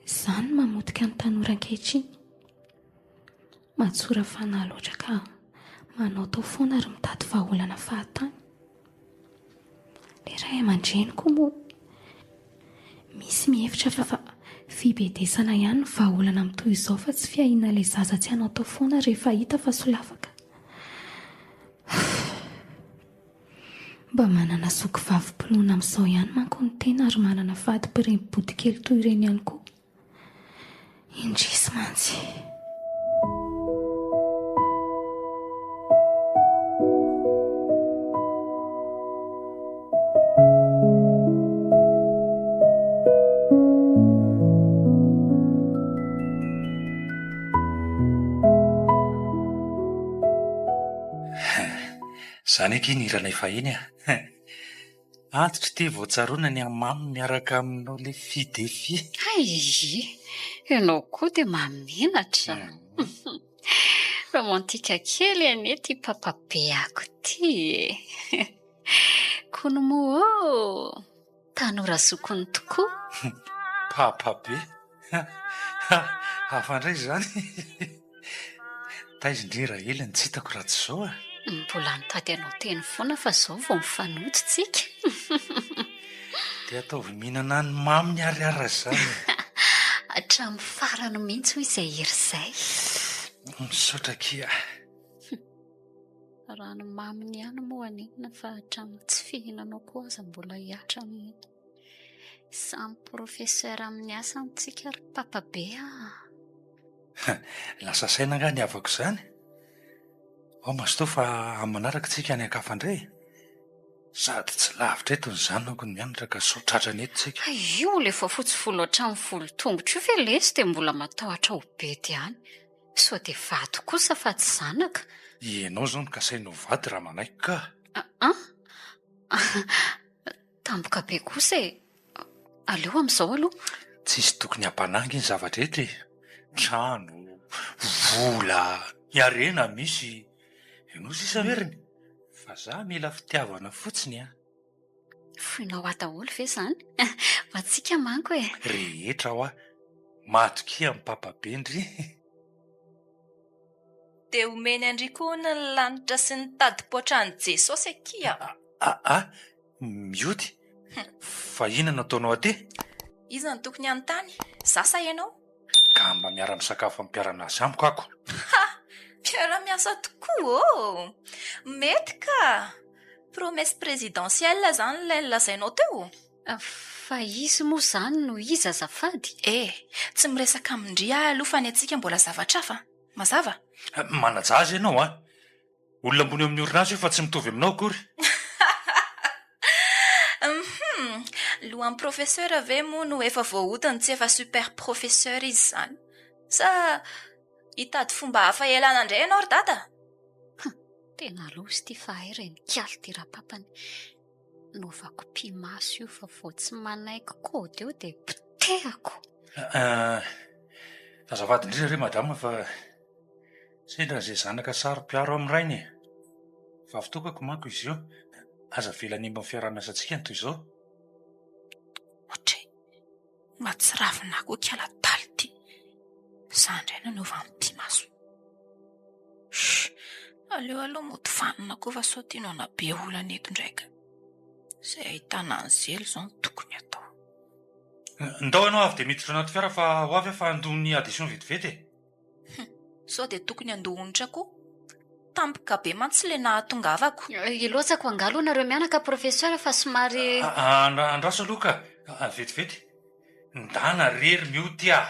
izany mamotika ny tanora ankehitriny matsora fanahy loatra ka manao tao foana ary mitady vahaolana fahatany le ray aman-dreny koa moa misy mihevitra fa fibedesana ihany ny vahaolana amin'toy izao fa tsy fiahiana ilay zaza tsy hanao tao foana rehefa hita fa solafaka mba manana soky vavim-pinoana amin'izao ihany manko ny tena ary manana fady-pirem-body kely toy ireny ihany koa indrisy mantsy Zany eky nirana efa iny antitra ty voatsaroana ny amamy miaraka aminao le fidefi ianao koa dia mamenatra romantika kely ane ty papabe ako ty kono moa tanora sokony tokoa papabe hafandray zany taizindrira eliny tsy hitako raha tsy zao mbola nitady anao teny foana fa zao vao mifanototsika dia ataovy mihinana ny mamy ny ariara zany hatramin'ny farany mihitsy hoy izay hery izay misaotra kia raha ny maminy ihany moa anenina fa hatramin'ny tsy fihinanao koa aza mbola hiatra mihiny samy profesera amin'ny asany tsika ry papabe lasa saina nga ny avako izany ao masotoa fa amanaraka tsika ny akafandray sady tsy lavitra eto ny zanako ny mianatra ka sotratrany eto tsika io le fa fotsy folo hatramin'ny folo tongotra io fe lesy dia mbola matahotra ho bety ihany so dia vato kosa fa tsy zanaka ianao zao no kasainao vady raha manaiko ka tamboka be kosa aleo amin'izao aloha tsisy tokony hampanangy ny zavatra eto trano vola iarena misy ianao sisa veriny fa za mila fitiavana fotsiny foinao ataholo ve zany fa tsika manko rehetra ho matokia amin'ny papabe ndry dia omeny andrikoana ny lanitra sy ny tadipoatran'i Jesosy akia. Mioty? Fa inona nataonao aty? Iza ny tokony an-tany? Zasa ianao? Ka mba miara-misakafo amin'ny mpiara-miasa amiko ako. Mpiara-miasa tokoa mety ka. Promesse présidentielle zany ilay lazainao teo. Fa izy moa izany no iza azafady? Tsy miresaka amindria aloha fa ny antsika mbola zavatra hafa. Mazava? Manajazy ianao a. Olona ambony amin'ny orinasa io fa tsy mitovy aminao akory. Lohan'ny professeur ve moa no efa voahodiny tsy efa super professeur izy zany. Sa hitady fomba hafa ialana indray ianao ry dada? Tena lozy ity fa hay reny kialy ty rapapany. Novako pimaso io fa vao tsy manaiky kody eo dia potehako. Azafady indrindra re madama fa sendra izay zanaka saro-piaro amin'ny rainy. Fa avitokako manko izy io. Aza velany mba fiara-miasantsika ny toy izao. Mba tsy ravina koa kiala daly ty. Za indray no nova pimaso. Aleo aloha mody fanina koa fa sao tianao na be olana eto ndraika. Izay ahitana ny zelo izao no tokony atao. Ndao ianao avy dia miditra anaty fiara fa ho avy fa andohony adhesion vetivety. Sao dia tokony andohonitra koa. Tampoka be mantsy le nahatongavako. Ilotsako angalo nareo mianaka professeur fa somary... Andraso aloha ka vetivety. Ndana rery mioty ah.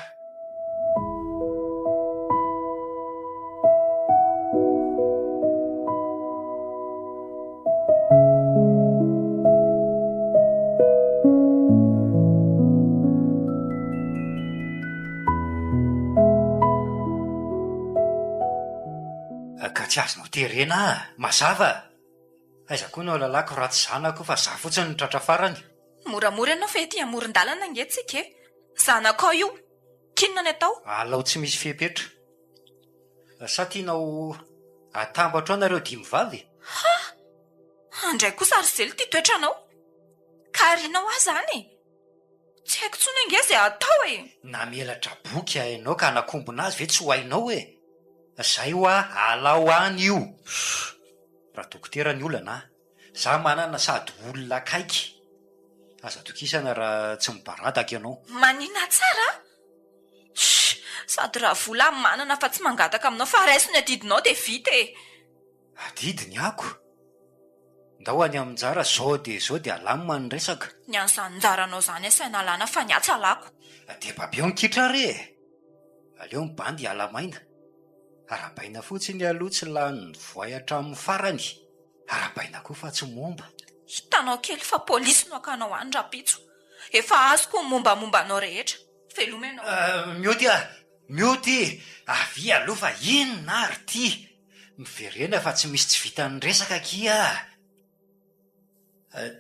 Ka tsy azonao terena mazava. Aiza koa no lalako ratsy zanako fa za fotsiny ny tratra farany. Moramora ianao fa ety amoron-dalana angetsika e. Zanako io. Kinona ny atao? Alao tsy misy fepetra. Sa tianao atambatra ao nareo dimy vavy? Andray kosa ary zely ty toetranao. Ka rinao ahy zany. Tsy haiko tsony ange izay atao e. Namelatra boky hainao ka anakombona azy ve tsy ho hainao e. Zay ho alao any io. Raha dokotera ny olana, za manana sady olona akaiky. Aza tokisana raha tsy mibaradaka ianao. Manina tsara? Sady raha vola manana fa tsy mangataka aminao fa raisiny adidinao dia vita e. Adidiny ako. Ndao any aminjara zao dia alamina ny resaka. Ny an'izany njaranao zany asaina alana fa ny atsalako. Dia babeo mikitra re. Aleo mibandy alamaina. Arabaina fotsiny aloha tsy lany voay hatramin'ny farany. Arabaina koa fa tsy momba. Hitanao kely fa polisy no akanao any rapitso. Efa azoko mombamomba anao rehetra. Veloma ianao. Mioty. Avy aloha fa inona ary ty. Miverena fa tsy misy tsy vitan'ny resaka kia.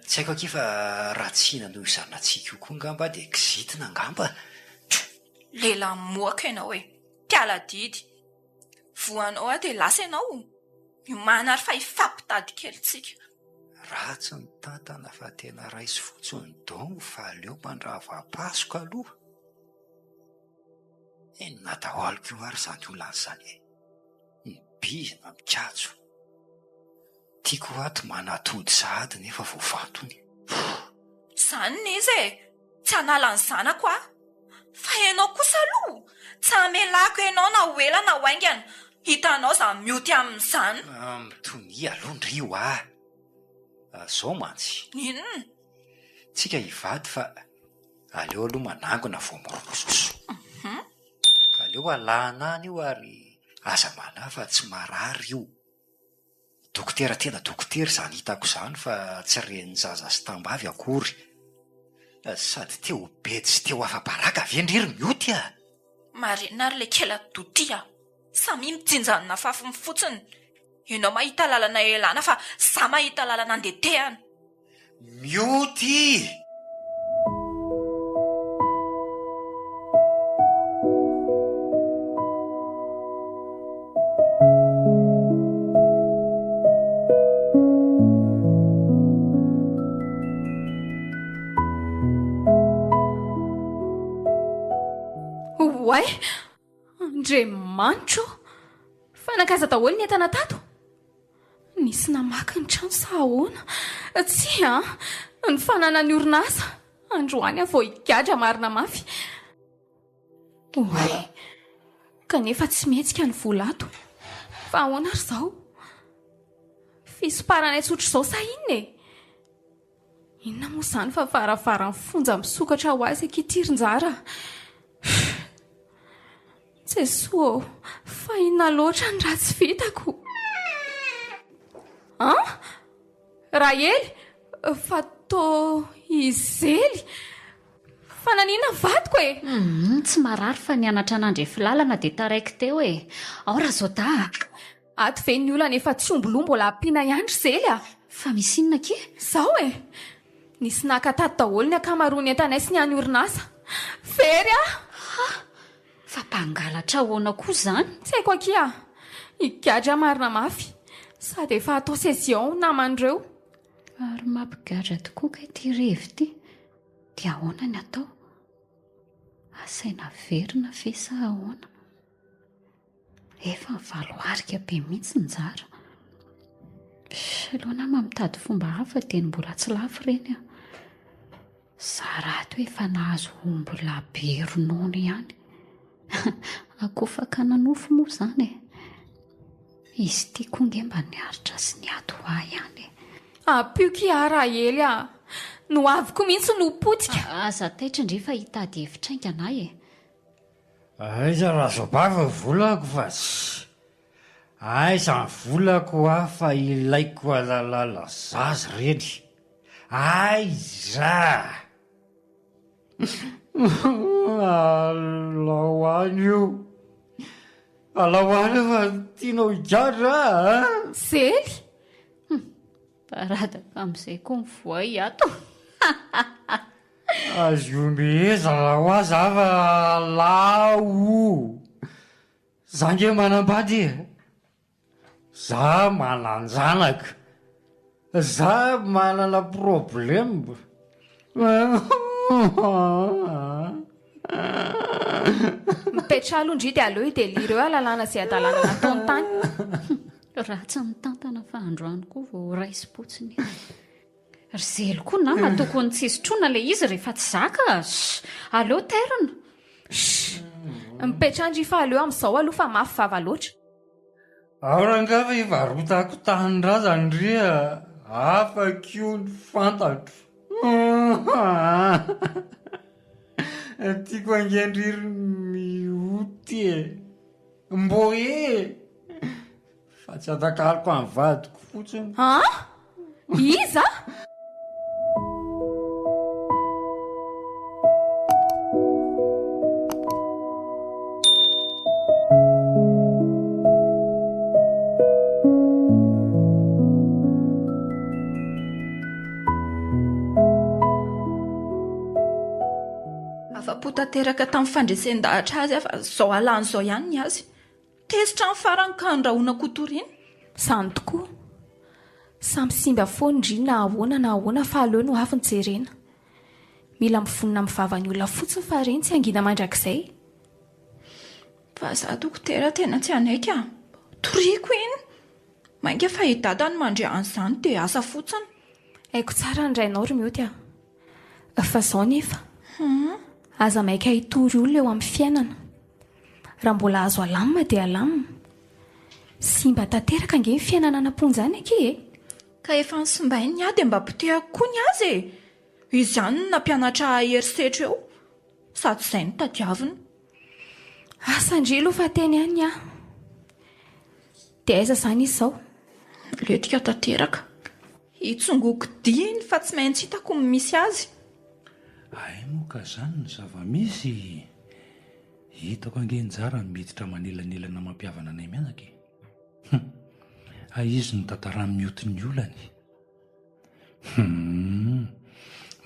Tsy haiko aky fa raha tsy hina noho izanatsika io koa ngamba dia kizitina ngamba. Lehilahy moaka ianao e. Mpiala didy. Voanao aho dia lasa ianao. Miomana ary fa hifampitady kelitsika. Ratsy ny tantana fa tena raisy fotsiny dao fa aleo mandrava-pasoka aloha. Natahoaliko io ary izany olona izany e. Mibizina mikatso. Tiako ato manatody sahady nefa voavatony. Izany izy e. Tsy hanala ny zanako aho. Fa ianao kosa aloha. Tsy hamelako ianao na hoela na hoaingana. Hitanao za mioty amin'izany. Mitony alondrio ah. Zao mantsy. Inona? Tsika hivady fa aleo aloha manangona vao morososo. Aleo alana any io ary aza mana fa tsy marary io. Dokotera tena dokotera izany hitako izany fa tsy reny zaza sy tambavy akory. Sady teo bedy sy teo afa-baraka vendriry mioty ah. Marina ary le kela dotia. Samy mijinjanona fafy fotsiny. Ianao mahita lalana elana fa za mahita lalana andetehana. Mioty! Oay, Andriamanitro, fa Fanakaza daholo ny entana tato. Nisy namaky ny trano sa ahoana? Tsy ny fanana ny orinasa. Androany aho vao higadra marina mafy. Oay, kanefa tsy mihetsika ny vola ato. Fa ahoana ary izao? Fisoparana tsotra izao sa inona e? Inona moa izany fa varavaran'ny fonja misokatra ho azy ankihitiryn-jara? Jesoa, fa inona loatra ny ratsy vitako? Rahely, fatao izely. Fananina vadiko e? Tsy marary fa nianatra nandrefy lalana dia taraiky teo e. Ao raha zao da. Ato ve ny olana efa tsy omboloha mbola ampiana ihany zely a? Fa misy inona ke? Zao e. Nisy nakatato daholo ny akamaroany entanay sy ny any orinasa. Very a? Fa mpangalatra ahoana koa izany? Tsy haiko akia. Higadra marina mafy. Sady efa atao sezion namandreo. Ary mampigadra tokoa ka ity revy ity. Dia ahoana ny atao? Asaina verina ve sa ahoana? Efa valo arika be mihitsy ny jara. Aloana mamitady fomba hafa dia ny mbola tsy lafo ireny. Zarato efa nahazo ombola be ronono ihany. Akofaka nanofo moa izany e. Izy ity koa nge mba niaritra sy niato ahy ihany. Apioky Rahely a. No aviko mihitsy no potika. Aza taitra ndre fa hitady hevitraingana e. Aiza raha zao bava volako fa tsy. Aiza ny volako fa ilaiko alalala zazy reny. Aiza. Alao any io. Alao any fa tianao higadra Zely? Paradaka amin'izay koa ny voay ato. azo miheza raha ho azy afa lao. Za nge manambady. Za mananjanaka. Za manana problème. Mipetra alondry dia aleo hidelireo alalàna izay adalàna nataony tany. Ratsy ny tantana fa androany koa vao raisy-potsiny. Ry Zely koa nama tokony tsy hisotroana ilay izy rehefa tsy zaka. Aleo tairina. Mipetra andry fa aleo amin'izao aloha fa mafy vava loatra. Aorangafa ivarotako tanindrazandria. Afak'io ny fantatro. Tiako angendriry mioty e. Mbo e. Fa tsy atakaloko amin'ny vadiko fotsiny. Iza? Afa-potanteraka tamin'ny fandresen-dahatra azy fa zao alany zao ihany ny azy. Tesitra ny farany ka andrahoana kotoriana. Izany tokoa. Samy simba foana na ahoana fa aleo no avy ny jerena. Mila mivonona amin'ny vavany olona fotsiny fa reny tsy angina mandrakizay. Fa za dokotera tena tsy anaika. Toriako iny. Mainka fa hidadany mandre an'izany dia asa fotsiny. Haiko tsara ny rainao ry mioty a. Fa zao nefa. Aza maika hitory olona eo amin'ny fiainana. Raha mbola azo alamina dia alamina. Simba tanteraka nge ny fiainana namponjany ake e. Ka efa nisombainy ny ady mba potehako koa ny azy e. Izy ihany no nampianatra herisetra eo. Sady izay no tadiavina. Asandrilo fa teny ihany a. Dia aiza izany izy izao? Letika tanteraka. Hitsongoko diny fa tsy maintsy hitako misy azy. Ay moa ka izany ny zava-misy. Hitako angenjara miditra manelanelana mampiavana anay mianaka. Izy no tantarany mioty ny olany.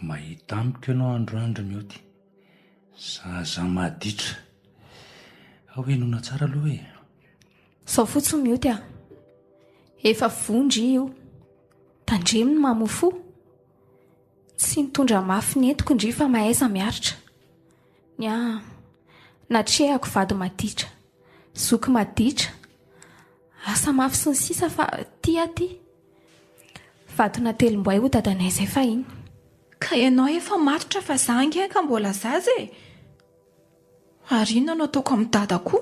Mahita amiko ianao androandro mioty. Zaza maditra. Ahoenona tsara aloha e. Sao fotsiny mioty a. Efa vondry io. Tandreminy mamofo. Tsy nitondra mafy ny entiko indri fa mahaiza miaritra. Natrehako vady maditra. Zoky maditra. asa mafy sy ny sisa fa ty vatona telomboay ho dadanay izay fa iny. Ka ianao efa matotra fa zangy ka mbola zaza e. Ary inona no ataoko amin'ny dada koa?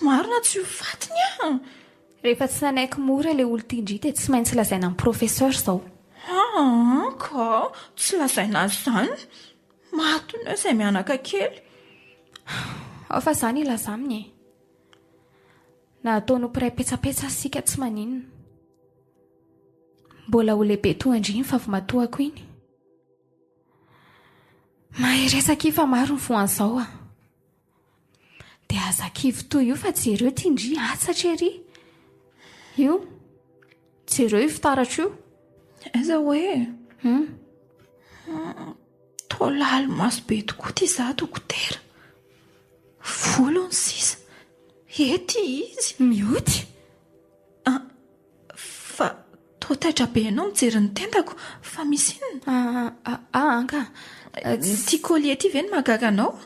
Marina tsy ho fatiny a. Rehefa tsy nanaiky mora ilay olo-tindry dia tsy maintsy lazaina amin'ny profeseur izao. Ka tsy lazaina izany. Matona izay mianaka kely. Ao fa izany ilaza aminy e. Na ataony mpiray petsapetsa sika tsy maninona. Mbola ho lehibe tohandriny fa vao matohako iny. Mahay resaka fa maro ny voan'izao a. Dia azakivy toy io fa jereo tindry satria ry. Io jereo io fitaratra io. Aiza hoe? Tolalo maso be tokoa ty za dokotera. Volony sisa. Ety izy. Mioty. Fa totaitra be ianao mijery ny tendako fa misy inona? Anka. Ty kolie ty ve ny magaga anao?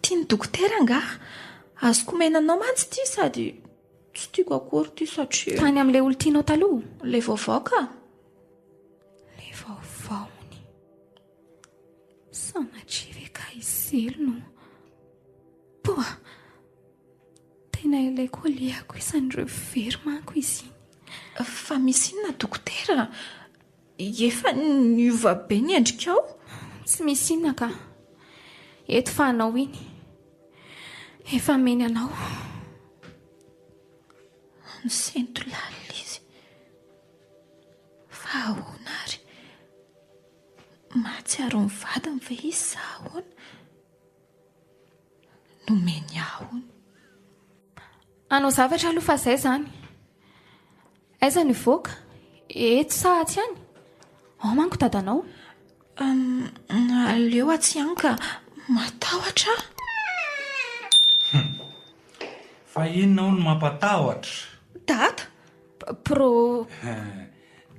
Tiany dokotera nga. Azoko menanao mantsy ty sady tsy tiako akory ty satria Tany amin'ilay olo tianao taloha? le vaovao ka. Le vaovaony. Sanatria ve ka izelo no. Poa. Tena ilay koliako isan'ireo very manko izy iny. Fa misy inona dokotera? Efa niova be ny endrikao? Tsy misy inona ka. Eto fa anao iny. Efa meny anao. Nisento lalina izy. Fa ahoana ary? Mahatsiaro ny vadiny ve izy sa ahoana? Nomeny ahoana? Anao zavatra aloha fa izay izany. Aiza ny voaka? Eto sa aty any? Ao manko dadanao. Aleo atsy ihany ka matahotra. Fa inona hono mampatahotra? Dada?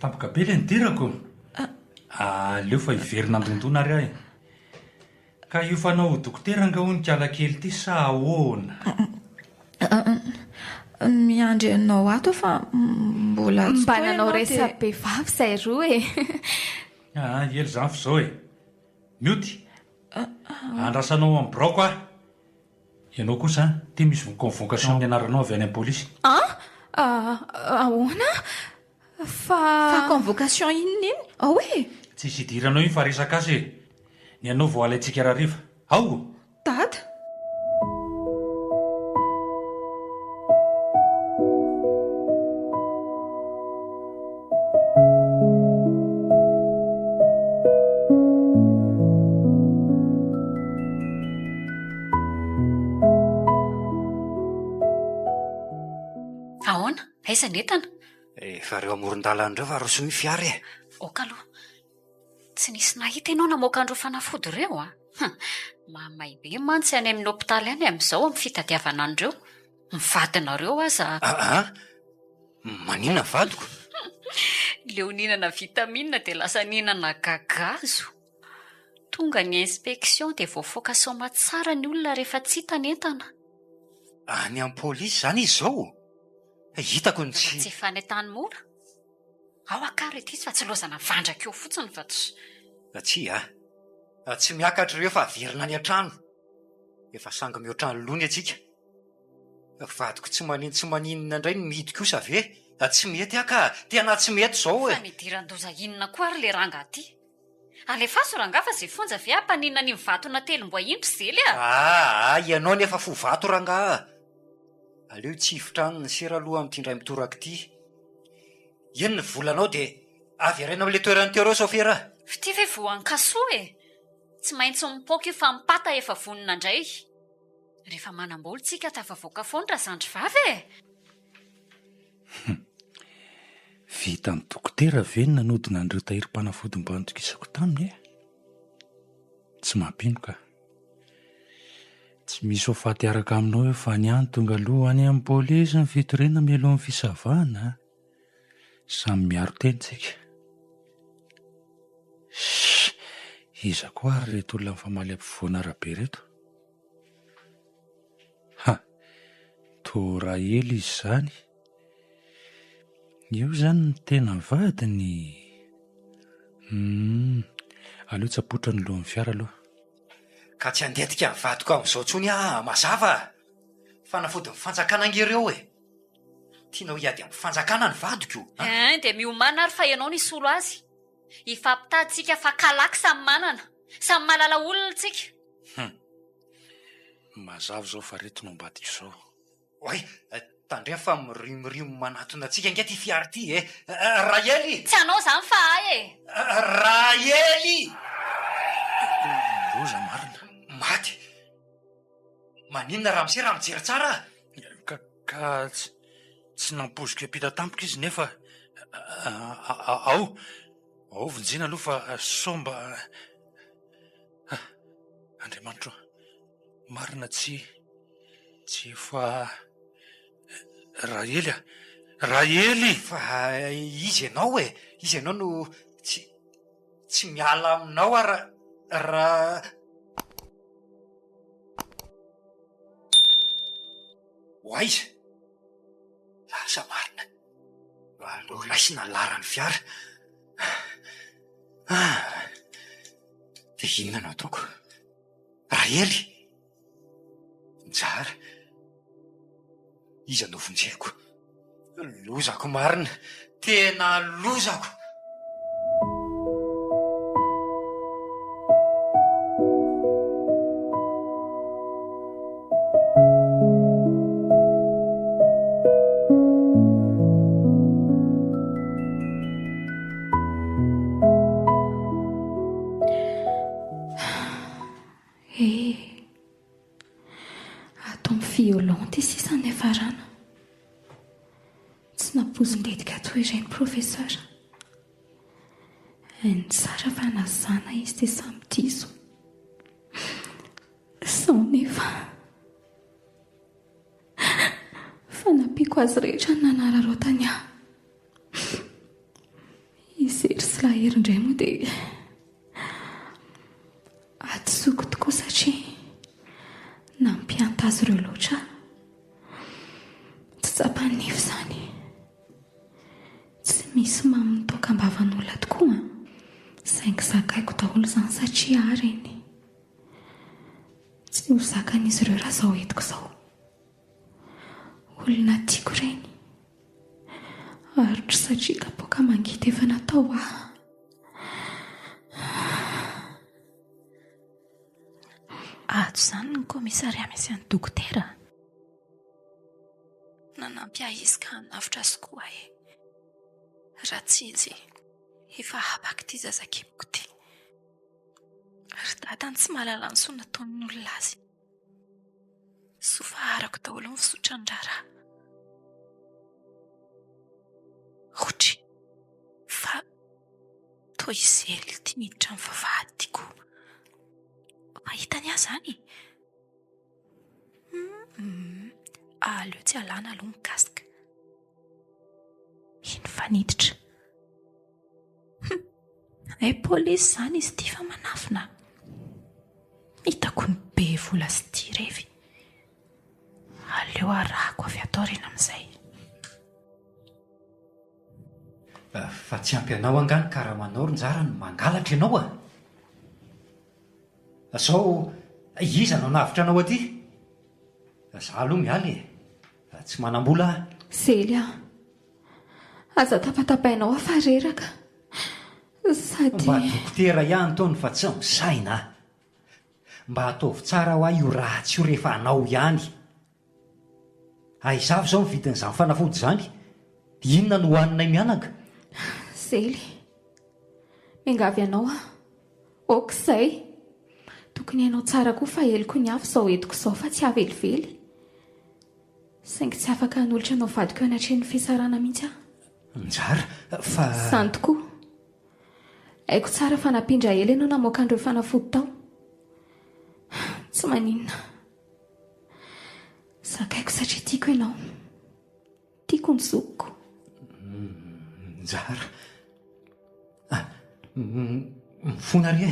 Tampoka be ilay nidirako. Aleo fa hiverina andondona ary ahy. Ka io fanao dokotera nga hono kiala kely ty sa ahoana? Miandry anao ato fa mbola Mba nanao resa be vavy izay roa e. Ely zany fa zao e. Mioty. Andrasanao amin'ny braoko ah. Ianao kosa ty misy convocation nianaranao avy any amin'ny polisy. Ahoana? Fa convocation inona iny? Hoe? Tsisy idiranao iny fa resaka azy e. Ny anao vao alaitsika rahariva. Ao! Dada? Ahoana? Aiza ny entana? Efa reo amoron-dalana ireo fa roso ny fiara e. Oka aloha. Tsy nisy nahita ianao namoaka andreo fanafody ireo a. Mamay be mantsy any amin'ny hopitaly any amin'izao amin'ny fitadiavana andreo. Mivadinareo aza. Manina vadiko? Leo ninana vitamina dia lasa ninana gagazo. Tonga ny inspection dia voafoaka soma tsara ny olona rehefa tsy hita ny entana. Any amin'ny polisy zany izy zao. Hitako ny Tsy fanetany mora. Ao akary ety izy fa tsy lozana vandraka eo fotsiny fa tsy. Tsy miakatra ireo fa averina ny an-trano. Efa sanga mihoatrano lony atsika. Vadiko tsy maninona indray ny midiko io sa ve? Tsy mety aka, tena tsy mety zao e. Fa nidiran-doza inona koa ary le ranga aty? Alefaso ranga fa zay fonja ve ampaninina ny mivatona telomboay indro zely a? Ianao nefa fo vato ranga. Aleo tsy hifotrano ny sera aloha amin'ity ndray mitoraka ity. Iny ny volanao dia avy araina amin'ilay toerany teo reo sofera. Fity ve voan'ny kasoa e? Tsy maintsy mipoaka io fa mipata efa vonina indray. Rehefa manam-bola tsika tafavoaka foana raha zandry vavy e. Vita ny dokotera ve ny nanodina andreo tahirim-panafody mba nitokisako taminy e? Tsy mampino ka. Tsy misy hofaty araka aminao eo fa ny any tonga aloha any amin'ny polisy ny fitorena mialohan'ny fisavana. Samy miaro tentsika. Iza koa ary reto olona mifamaly ampivoana arabe reto. Toa Rahely izy izany. Io izany ny tena vadiny. Aleo tsapotra ny lohan'ny fiara aloha. Ka tsy handetika ny vadiko amin'izao tsony mazava. Fanafody ny fanjakana angereo e. Tianao hiady amin'ny fanjakana ny vadiko. Dia miomana ary fa ianao nisy olo azy. Ifampitadsika fa kalaky samy manana. Samy malala olona tsika. Mazava zao fa reto no ambadika izao. Oay, tandrefa mirimorimo manatona antsika ange ty fiara ty e. Rahely! Tsy anao zany fa ay e. Rahely! Roza marina. Maty. Maninona raha mijery tsara? Ka tsy nampoziko epita tampoka izy nefa ao vonjena aloha fa somba. Andriamanitra, marina tsy efa Rahely. Fa izy ianao e. Izy ianao no tsy miala aminao raha... Oaiza. Lasa marina. Aloha raisina ny laran'ny fiara. Dia inona no ataoko? Rahely. Njara. Iza no vonjeko? Lozako marina. Tena lozako. Atao amin'ny violon ty sisa ny afarana. Tsy nampozon-dedika toy ireny profesera. Ny tsara fa nazana izy ty samy tizo. Sao nefa fa nampiko azy rehetra ny nanararaotany aho. Izy ery sy lahery indray moa dia atsoko tokoa satria nampianta azy ireo loatra. Tsy tsapanify izany. Tsy misy maminy tokambavan'olona tokoa. Saingy zakaiko daholo izany satria areny. Tsy ho zakan'izy ireo raha izao entiko izao. Olona tiako ireny. Arotro satria kapoaka mangity efa natao aho. Ato izany ny komisaria misy an'ny dokotera. Nanampy ahy izy ka hanavitra azy koa e. Raha tsy izy, efa habaka ty zazakiboko ty. Ary dadany tsy mahalala ny soa nataon'ny olona azy. Sofa arako daholo ny fisotran-drara. Otry, fa toy izely ty miditra amin'ny vavahadiko. Mahitany ahy zany. Aleo tsy alana aloha mikasika. Iny faniditra. Polisy zany izy ty fa manafina. Hitako ny be vola sy ty revy. Aleo arahako avy atao rena amin'izay. Fa tsy ampy anao angany karaha-manao njara ny mangalatra ianao a. Sao iza no navitra anao aty? Za aloha mialy e. Tsy manam-bola aho. Zely aho. Aza tapatapainao afa reraka. Sady Mba dokotera ihany taony fa tsy misaina aho. Mba ataovy tsara ho ahy io raha tsy ho rehefa anao ihany. Aizavy izao mividin'izany fanafody izany. Inona no hohaninay mianaka? Zely. Miangavy ianao aho. Okizay. Tokony hainao tsara koa fa heliko ny afo izao entiko izao fa tsy avelively. Saingy tsy afaka hanolotra anao vadiko anatrehan'ny fisarana mihitsy aho. Njara, fa... Zany tokoa. Haiko tsara fa napindra ela ianao namoaka an'ireo fanafody tao. Tsy maninona. Zakaiko satria tiako ianao. Tiako ny zokiko. Njara. Mifona re.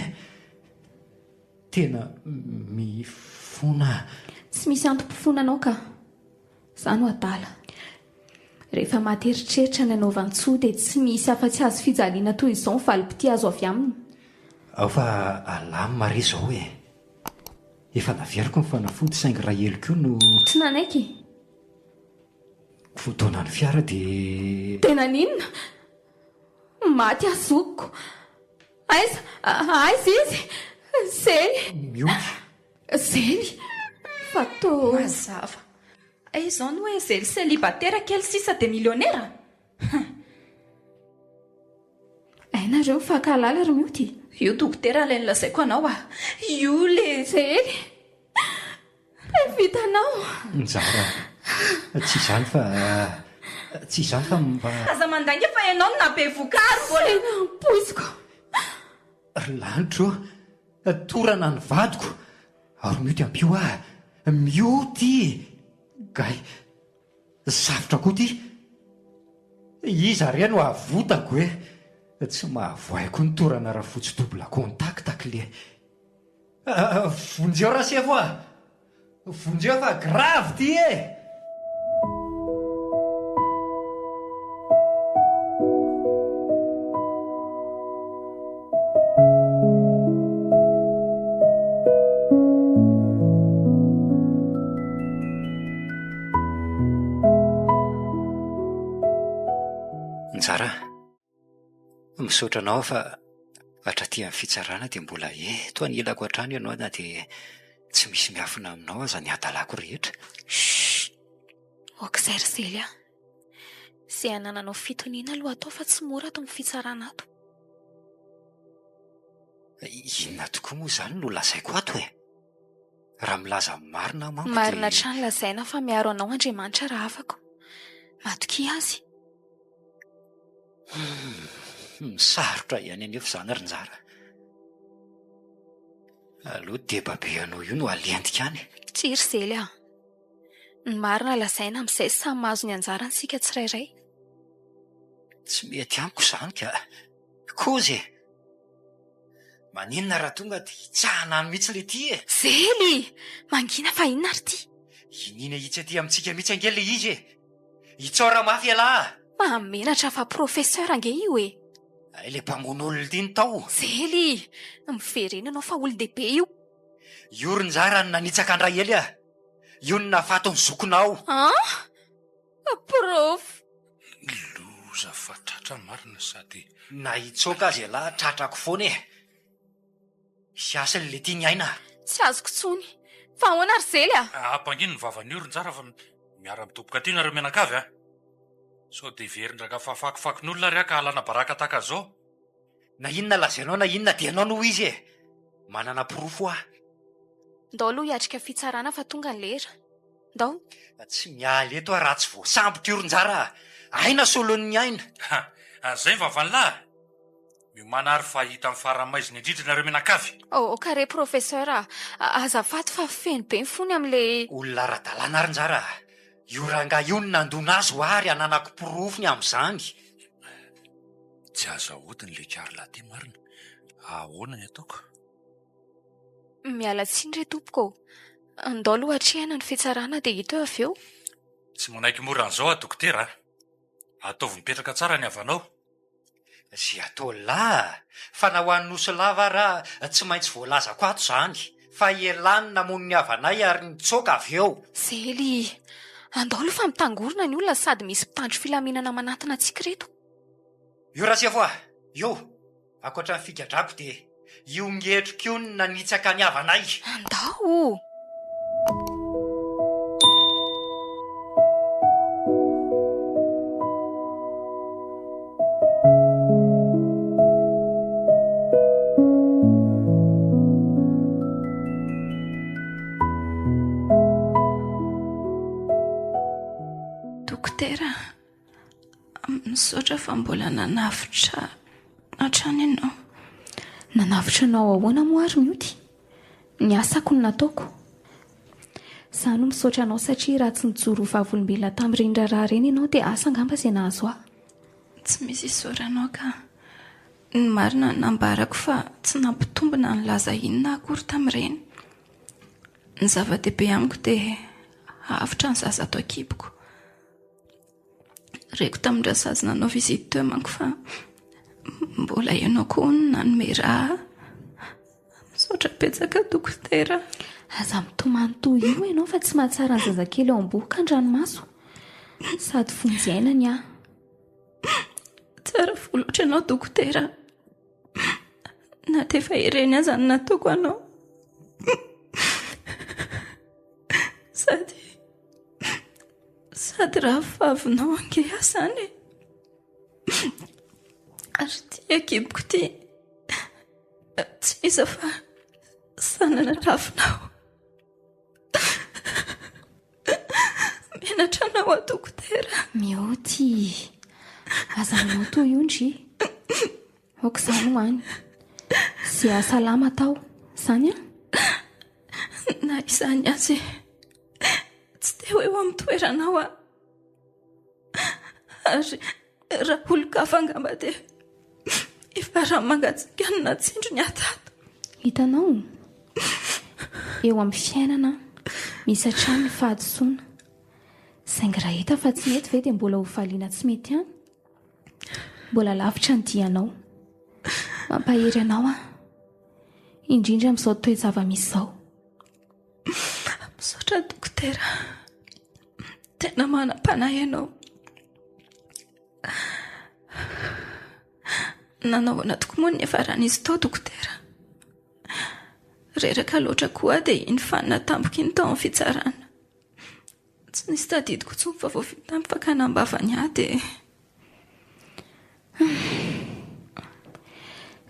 Tena mifona. Tsy misy antom-pifona anao ka. Za no adala. Rehefa materitreritra ny anaovan-tsoa dia tsy misy afa-tsy azo fijaliana toy izao ny valim-pity azo avy aminy. Ao fa alamy mare izao e. Efa naveriko ny fanafody saingy raha heliko no Tsy nanaiky. fotoana ny fiara dia Tena ninona? Maty azokiko. Aiza izy? Zely. mioty. Zely. Fa to Mazava. Izao no hoe zely célibataire kely sisa dia milionnaire. ainareo mifankahalala ry mioty. Io dokotera ilay nilazaiko anao a. Io le Zely. Vitanao. Nzara. Tsy izany fa mba aza mandanga fa ianao no nabe vokary mbola. Tena ampoiziko. lanitro torana ny vadiko ary mioty ampio mioty gay safotra koa ty iza rea no avotako tsy mahavoaiko ny torana raha fotsy dobla contact le vonjeo raha sevo vonjeo fa grave ty Nzara, misaotra anao fa hatraty amin'ny fitsarana dia mbola eto anilako hatrany ianao na dia tsy misy miafina aminao aza ny adalako rehetra. Okizay ry Zely a. Izay anananao fitoniana aloha atao fa tsy mora ato amin'ny fitsarana ato. Inona tokoa moa izany no lazaiko ato raha milaza marina manko Marina trano lazaina fa miaro anao Andriamanitra raha afaka. Matoki azy. Misarotra ihany anefa izany ry Nzara. Aloha deba be anao io no alentika any. Tsy ry Zely a. Ny marina lazaina amin'izay samy mahazo ny anjarany sika tsirairay. Tsy mety amiko izany ka kozy maninona raha tonga dia hitsahana any mihitsy le ty Zely! Mangina fa inona ry ty? inina hitsy aty amintsika mihitsy angely le izy hitsora mafy alahy. Mamenatra fa professeur ange io le mpamon'olona ty ny tao. Zely! Miverenanao fa olon-dehibe io. Io ry Nzara no nanitsaka andray ely io no nafato ny zokonao. Prof. Loza fa tratra marina sady na hitsoka azy alahy tratrako foana siasany le tia ny aina. Tsy azoko tsony. Fa ahoana ry Zely a? Ampangino ny vavany io ry Nzara fa miara-mitoboka ty nareo menakavy sao dia hiverindraka fafakofakon'olona ry ka halana baraka taka zao. Na inona lazainao na inona dianao no izy manana porofo Ndao aloha hiatrika fitsarana fa tonga ny lera. Ndao. Tsy mialy eto raha tsy voasambotra io ry Nzara. Aina solon'ny aina. Zay vavan'lahy miomana ary fahita amin'ny faramaizina indrindra nareo menakavy. Kare professeur azafady fa feno be ny fony amin'le olona ara-dalàna ry Nzara. Io rangahy io ny nandona azy ho ary ananako porofony amin'izany. Tsy azahodiny le karla ty marina. Ahoana ny ataoko? Miala tsiny re tompoko. Ndao aloha hatrehana ny fitsarana dia hita eo avy eo. Tsy manaiky mora an'izao dokotera. Ataovy mipetraka tsara ny avanao. Zay atao lahy fa na ho an'ny nosy lava raha tsy maintsy voalazako ato izany fa elany namono ny havanay ary nitsoka avy eo. Zely, andao aloha fa mitangorona ny olona sady misy mpitandro filaminana manatona antsika reto. Io raha sevo io akoatra ny fikadrako dia io ngetriko io ny nanitsaka ny havanay. Andao! Dokotera, misaotra fa mbola nanavitra hatrany ianao. Nanavitra anao ahoana moa ary mioty? Ny asako no nataoko. Zaho no misaotra anao satria raha tsy nijoro vavolombelona tamin'ireny raharaha ireny ianao dia asa angamba izay nahazo aho. Tsy misy isaoranao ka. Ny marina nambarako fa tsy nampitombona ny laza inona akory tamin'ireny. Ny zava-dehibe amiko dia avitra ny zaza ato akiboko. Reko tamin'ireo zaza nanao vizity teo manko fa mbola ianao koa nanome raha. Misaotra betsaka dokotera. Aza mitomany io ianao fa tsy mahatsara ny zazakely eo am-boka an-dranomaso sady fonjainany aho. Tsara voloatra ianao dokotera. Na dia efa ireny aza ny nataoko anao. Sady raha favinao ange asany. Ary tia kiboko ty tsy iza fa sanana ravinao. Menatra anao a dokotera. Mioty aza mioto io ndry aoka izany ho any izay asalama tao izany a. Na izany azy tsy dia hoe eo amin'ny toeranao a. Ary raha olo-kafa angamba dia efa raha mangatsika ny natsindro ny atato. Hitanao eo amin'ny fiainana misy hatrany ny fahadisoana. Saingy raha hita fa tsy mety ve dia mbola ho valiana tsy mety ihany. Mbola lavitra ny dianao. Mampahery anao a, indrindra amin'izao toe-java-misy izao. Misaotra dokotera. Tena manam-panahy ianao. Nanahoana tokoa moa ny efa ran'izy tao dokotera. Reraka loatra koa dia iny fanina tampoka iny tao amin'ny fitsarana. Tsy nisy tadidiko intsony fa vao vita amin'ny fakanam-bavany ahy dia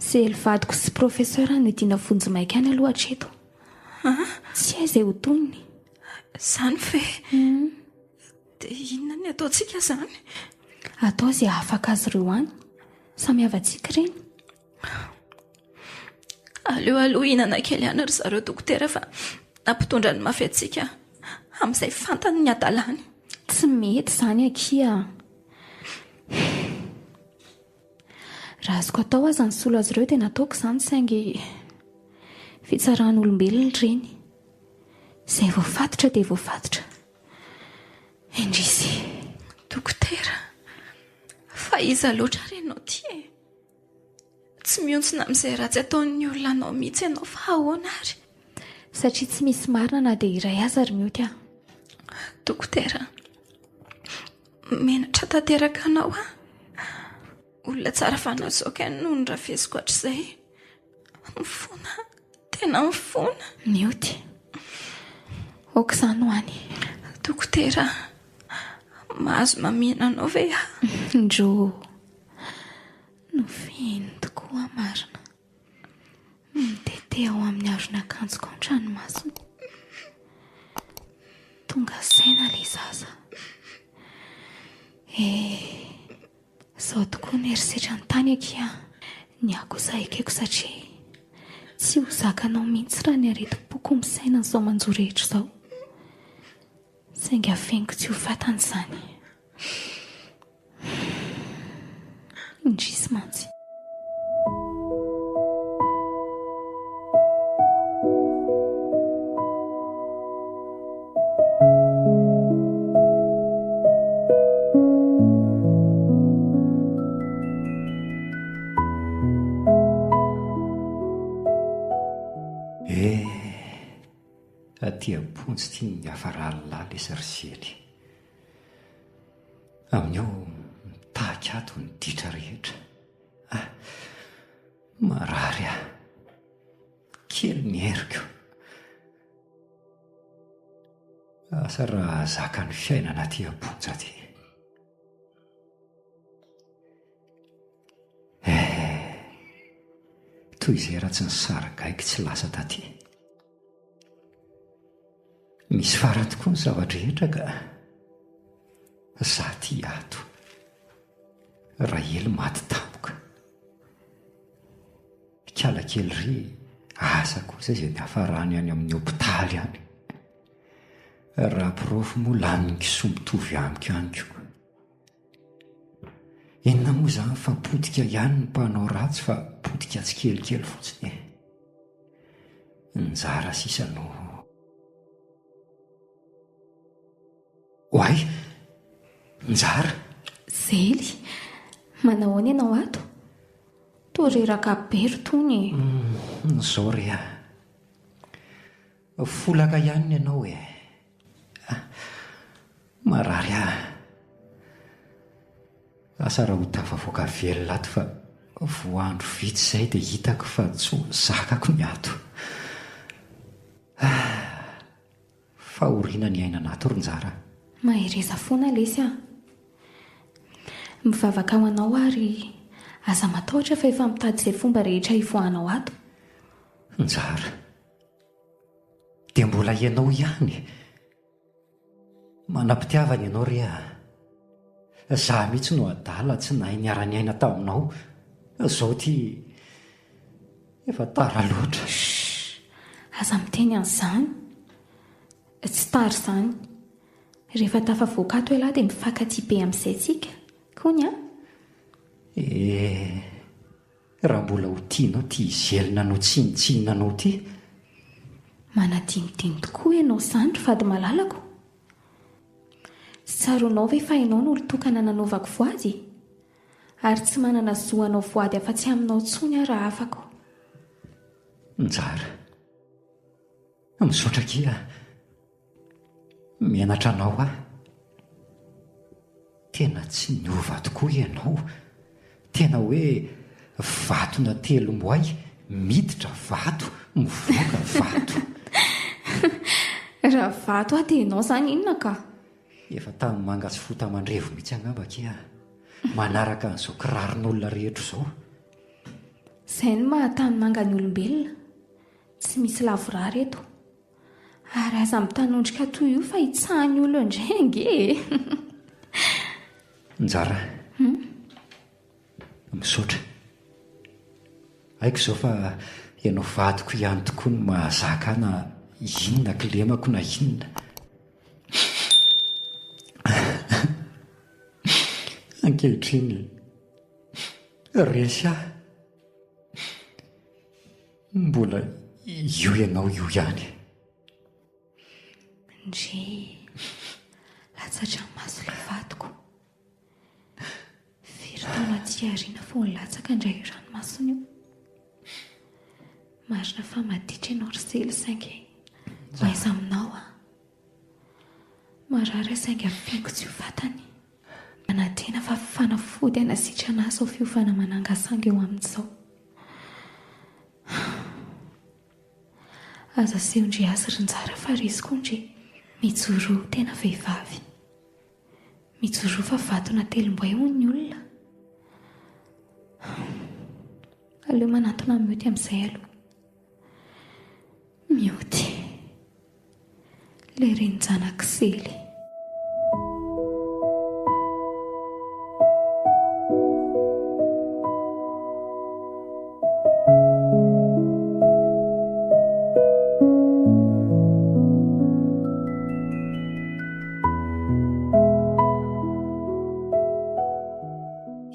Zely vadiko sy profesera no diana vonjy maika any aloha hatreto. Tsy hay izay ho tonony. Izany ve? Dia inona ny ataontsika izany? Atao izay afaka azy ireo any. Samy havantsika ireny. Aleo hinana kely ihany ry zareo dokotera fa nampitondra ny mafy antsika amin'izay fantany ny adalany. Tsy mety izany akia. Raha azoko atao aza ny solo azy ireo dia nataoko izany saingy fitsaran'olombelona ireny. Izay voafatotra dia voafatotra. Endrisy. Dokotera, fa iza loatra renao ty e. Tsy miontsina amin'izay ratsy ataon'ny olona anao mihitsy ianao fa ahoana ary? Satria tsy misy marina na dia iray aza ary mioty aho. Dokotera, menatra tanteraka anao a. Olona tsara fanazoaka noho ny rafeziko hatr'izay. Mifona, tena mifona. Mioty. Aoka izany ho any. Dokotera, mahazo mamina anao ve aho? Ndro. Nofiny tokoa marina. Mitete ao amin'ny arony akanjoko an-dranomasina. Tonga saina ilay zaza. Izao tokoa ny erisetra ny tany akia. Ny ako sahikeko satria tsy ho zakanao mihitsy raha ny aretim-poko misaina izao manjo rehetra izao. Saingy afeniko tsy ho fatany izany. Indrisy mantsy. Aty am-ponjy ty ny afaralilala esarisely. Amin'io mitaky ato ny ditra rehetra. Marary aho. Kely mieriko. Asa raha zaka ny fiainana aty am-ponjy aty. Toy izay ratsy ny sarigaiky tsy lasa taty. Misy fara tokoa ny zavatra ka za ty ato. Raha ely maty tampoka. Kala kely ry asa kosa izay ny hafarany any amin'ny hopitaly any. Raha profy moa laniny kisoa mitovy amiko ihany koa. Inona moa izany fa potika ihany ny mpanao ratsy fa potika tsy kelikely fotsiny. Njara sisa no Hoay, njara. Zely, manao any ianao ato? Toreraka bery tony. Zao re folaka ihany ianao e. Marary asa raha ho tafavoaka velona ato fa voandro vitsy izay dia hitako fa tsy ho zakako ny ato. Fahoriana ny ainana ato ronjara. Mahereza foana lesy mivavaka ho anao ary aza matahotra fa efa mitady izay fomba rehetra hivoahanao ato. Njara, dia mbola ianao ihany. Manam-pitiavana ianao rea. Zaho mihitsy no adala tsy nahay niara-ny aina taminao. Izao ty efa tara loatra. Aza miteny an'izany. Tsy tara izany. Rehefa tafavoaka ato ialahy dia mifankatia be amin'izay tsika. Kony raha mbola ho tianao ty izelona no tsinitsinanao ty. Manadinidiny tokoa ianao izany fady malalako. Tsaronao ve fa ianao no olon-tokana nanaovako voady? Ary tsy manana zoanao voady afa-tsy aminao tsony raha afako. Njara, misaotra kia. Mianatra anao tena tsy niova tokoa ianao. Tena hoe vatona telo mboay, miditra vato, mivoaka vato. Raha vato dia ianao izany inona ka? Efa tamin'ny manga sy fota mandrevo mihitsy angamba kia. Manaraka an'izao kirarin'olona rehetra izao. Izay no mahatany manga ny olombelona. Tsy misy lavorary eto. Ary aza mitanondrika toy io fa hitsahany olo indray nge. Njara, misaotra. Haiko izao fa ianao vadiko ihany tokoa no mahazaka na inona kilemako na inona. Ankehitriny resy mbola io ianao io ihany. Ndre latsatra maso ilay vadiko. Firy taona aty aoriana fo ny latsaka indray ranomasony io. Marina fa maditra ianao ry Zely saingy maiza aminao marary saingy afiako tsy ho vatany. Manantena fa fanafody anasitrana azy ao fiofana manangasanga eo amin'izao. Aza seondry azy rinjara fa resy koa ndre mijoro tena vehivavy. Mijoro fa vatona telomboay hoy ny olona. Aleo manantona mioty amin'izay aloha. Mioty ilay renjanaka Zely.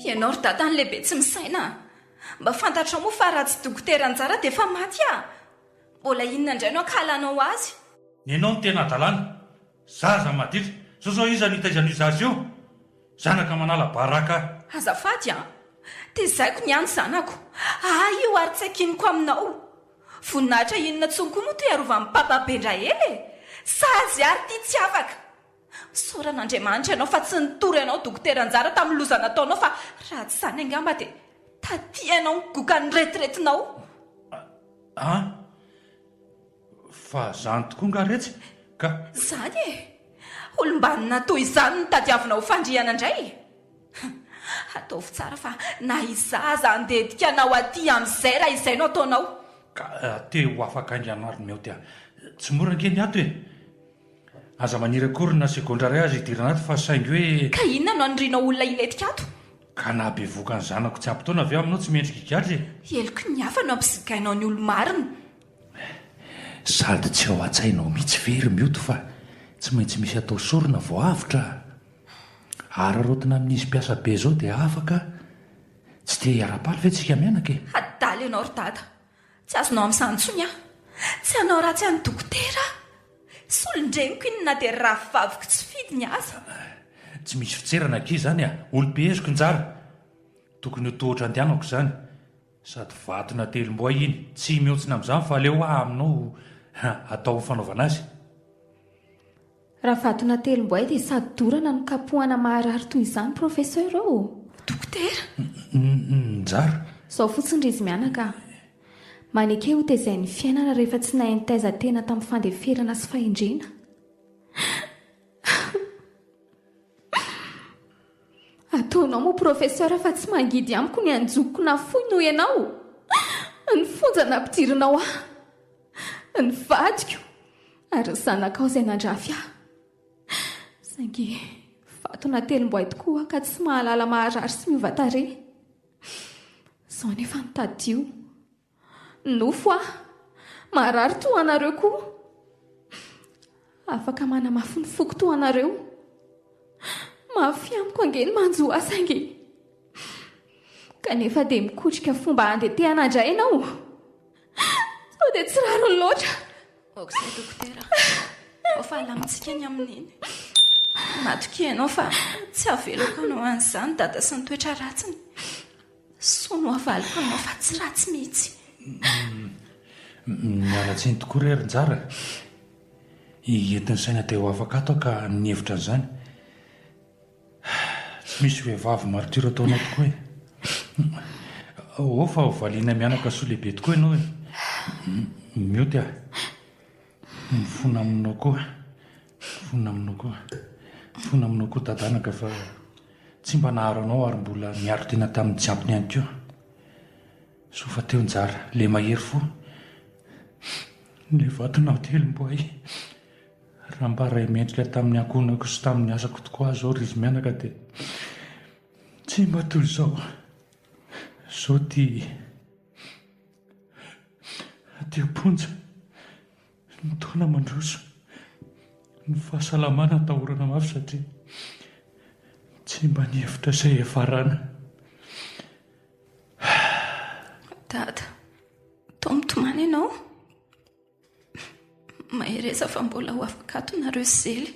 Ianao ry dada ny lehibe tsy misaina. Mba fantatra moa fa raha tsy dokotera anjara dia efa maty mbola inona indray no akalanao azy? Ny ianao ny tena adalana. Zaza maditra. Zao iza ny hitaizan'io zaza io? Zanaka manala baraka. Azafady dia zaiko ny any zanako. Io ary tsy hakiniko aminao. Voninahitra inona tsony koa moa toy arovan'ny papabendra ely. Sazy ary tia tsy afaka. Soran'Andriamanitra ianao fa tsy nitory ianao dokotera anjara tamin'ny loza nataonao fa raha tsy izany angamba dia taty ianao nigoka ny retiretinao. Fa zany tokoa ngaretsy ka zany olombanina toy izany ny tadiavina ho fandriana indray. Ataovy tsara fa na izaza andedika anao aty amin'izay raha izay no ataonao. Ka te ho afaka indrianariny eo tia tsy mora nkeny ato aza maniry akory na segondra ray azy hidirana ato fa saingy hoe ka inona no anirianao olona iletika ato? Ka na bevoaka ny zanako tsy ampy taona avy aminao tsy mendrika ikatry. Eloko ny hafa no ampizigainao ny olo-marina. Sady tsy ao an-tsainao mihitsy very mioto fa tsy maintsy misy atao sorona vao avitra. Ary rotina amin'izy mpiasa be zao dia afaka tsy te hiara-paly ve tsika mianaka Adaly ianao ry dada. Tsy azonao amin'izany intsony Tsy hanao ratsy any dokotera. solondreniko iny na dia ravaviko tsy fidy ny aza. Tsy misy fitserana ankizy zany olo-beheziko njara. Tokony ho tohotra andianako izany. Sady vatona telom-boay iny tsy mihoatsina amin'izany fa aleo aminao atao fanaovana azy. Raha vatona telom-boay dia sady dorana no kapohana maharary toy izany profesera ô. Dokotera, Njara. Izao fotsiny ry izy mianaka. Maneke ho tezay ny fiainana rehefa tsy nahay nitaiza tena tamin'ny fandeferana sy fahendrena. Ataonao moa profesera fa tsy mangidy amiko ny anjokoko na foy noho ianao. Ny fonjana ampidirinao ny vadiko ary ny zanakao izay nandrafy ahy. Saingy vatona telom-boay tokoa ka tsy mahalala maharary sy miova tarehy. Izao nefa nitadio. Nofo aho, maharary toa anareo koa. Afaka manamafy ny foko toa anareo. Mafy amiko angeny manjo ahy saingy. Kanefa dia mikotrika fomba handetehana andray ianao. Sao dia tsy rariny loatra. okizay dokotera, fa alamintsika ny amin'iny. Matoky ianao fa tsy aveloko anao an'izany dada sy ny toetra ratsiny. Soa no avaliko anao fa tsy ratsy mihitsy. Mialatsiny tokoa ry Njara. Entin'ny saina teo ho afaka ato ka nihevitra an'izany. Tsy misy vehivavy marotiro ataonao tokoa e. Fa valiana mianaka soa lehibe tokoa ianao e. Mioty aho. Mifona aminao koa. Mifona aminao koa dadanaka fa tsy mba naharo anao ary mbola miaro tena tamin'ny jiampony ihany koa. So fa teo Njara, le mahery fo. Le vatonao telom-boay. Raha mba ray mendrika tamin'ny ankonako sy tamin'ny asako tokoa zao ry izy mianaka dia tsy mba toy izao. Zao tia ponja ny taona mandroso ny fahasalamana atahorana mafy satria tsy mba nihevitra izay efarana. Dada, tao mitomany ianao. Mahereza fa mbola ho afaka ato nareo zely.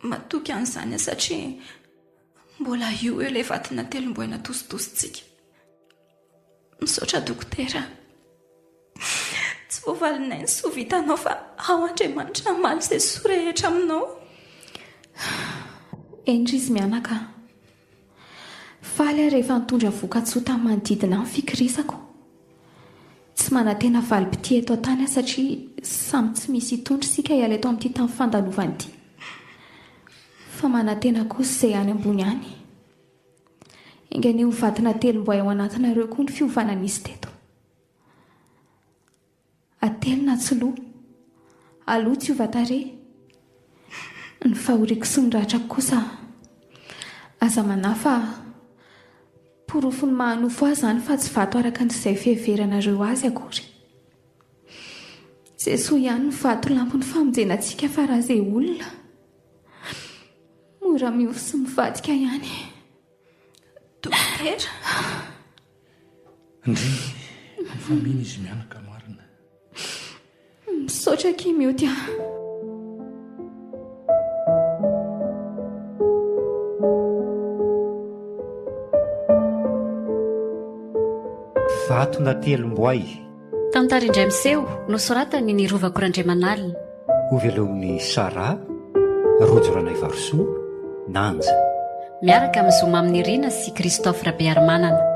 Matoky an'izany satria mbola io eo ilay vatona telom-boay natositositsika. Misaotra dokotera. Tsy voavalinay ny soa vitanao fa ao Andriamanitra namaly izay soa rehetra aminao. Endry izy mianaka. Faly aho rehefa nitondra voka-tsoa tamin'ny manodidina ny fikirisako. Tsy manantena valim-pity eto an-tany aho satria samy tsy misy hitondry sika hiala eto amin'ity tamin'ny fandalovana ity. Fa manantena kosa izay any ambony any. Engany ho vatona telom-boay ao anatinareo koa ny fiovana nisy teto. Atelina tsy loha, aloha tsy hiova tarehy. Ny fahoriako sy ny ratrako kosa aza manafa porofo ny mahanofo azy zany fa tsy vato araka n'izay fiheveranareo azy akory. Jesoa ihany ny vato lampony famonjenantsika fa raha izay olona mora miofo sy mivadika ihany. Dokotera, Ndry efa mino izy mianaka marina. Misaotra kimioty aho. Vatona telom-boay. Tantara indray miseho nosoratany ny rovako randriamanalina. Ho velomin'ny Sara, Rojo Ranaivarosoa, Nanja. Miaraka amin'ny Zoma amin'ny Irina sy Kristofra Bearmanana.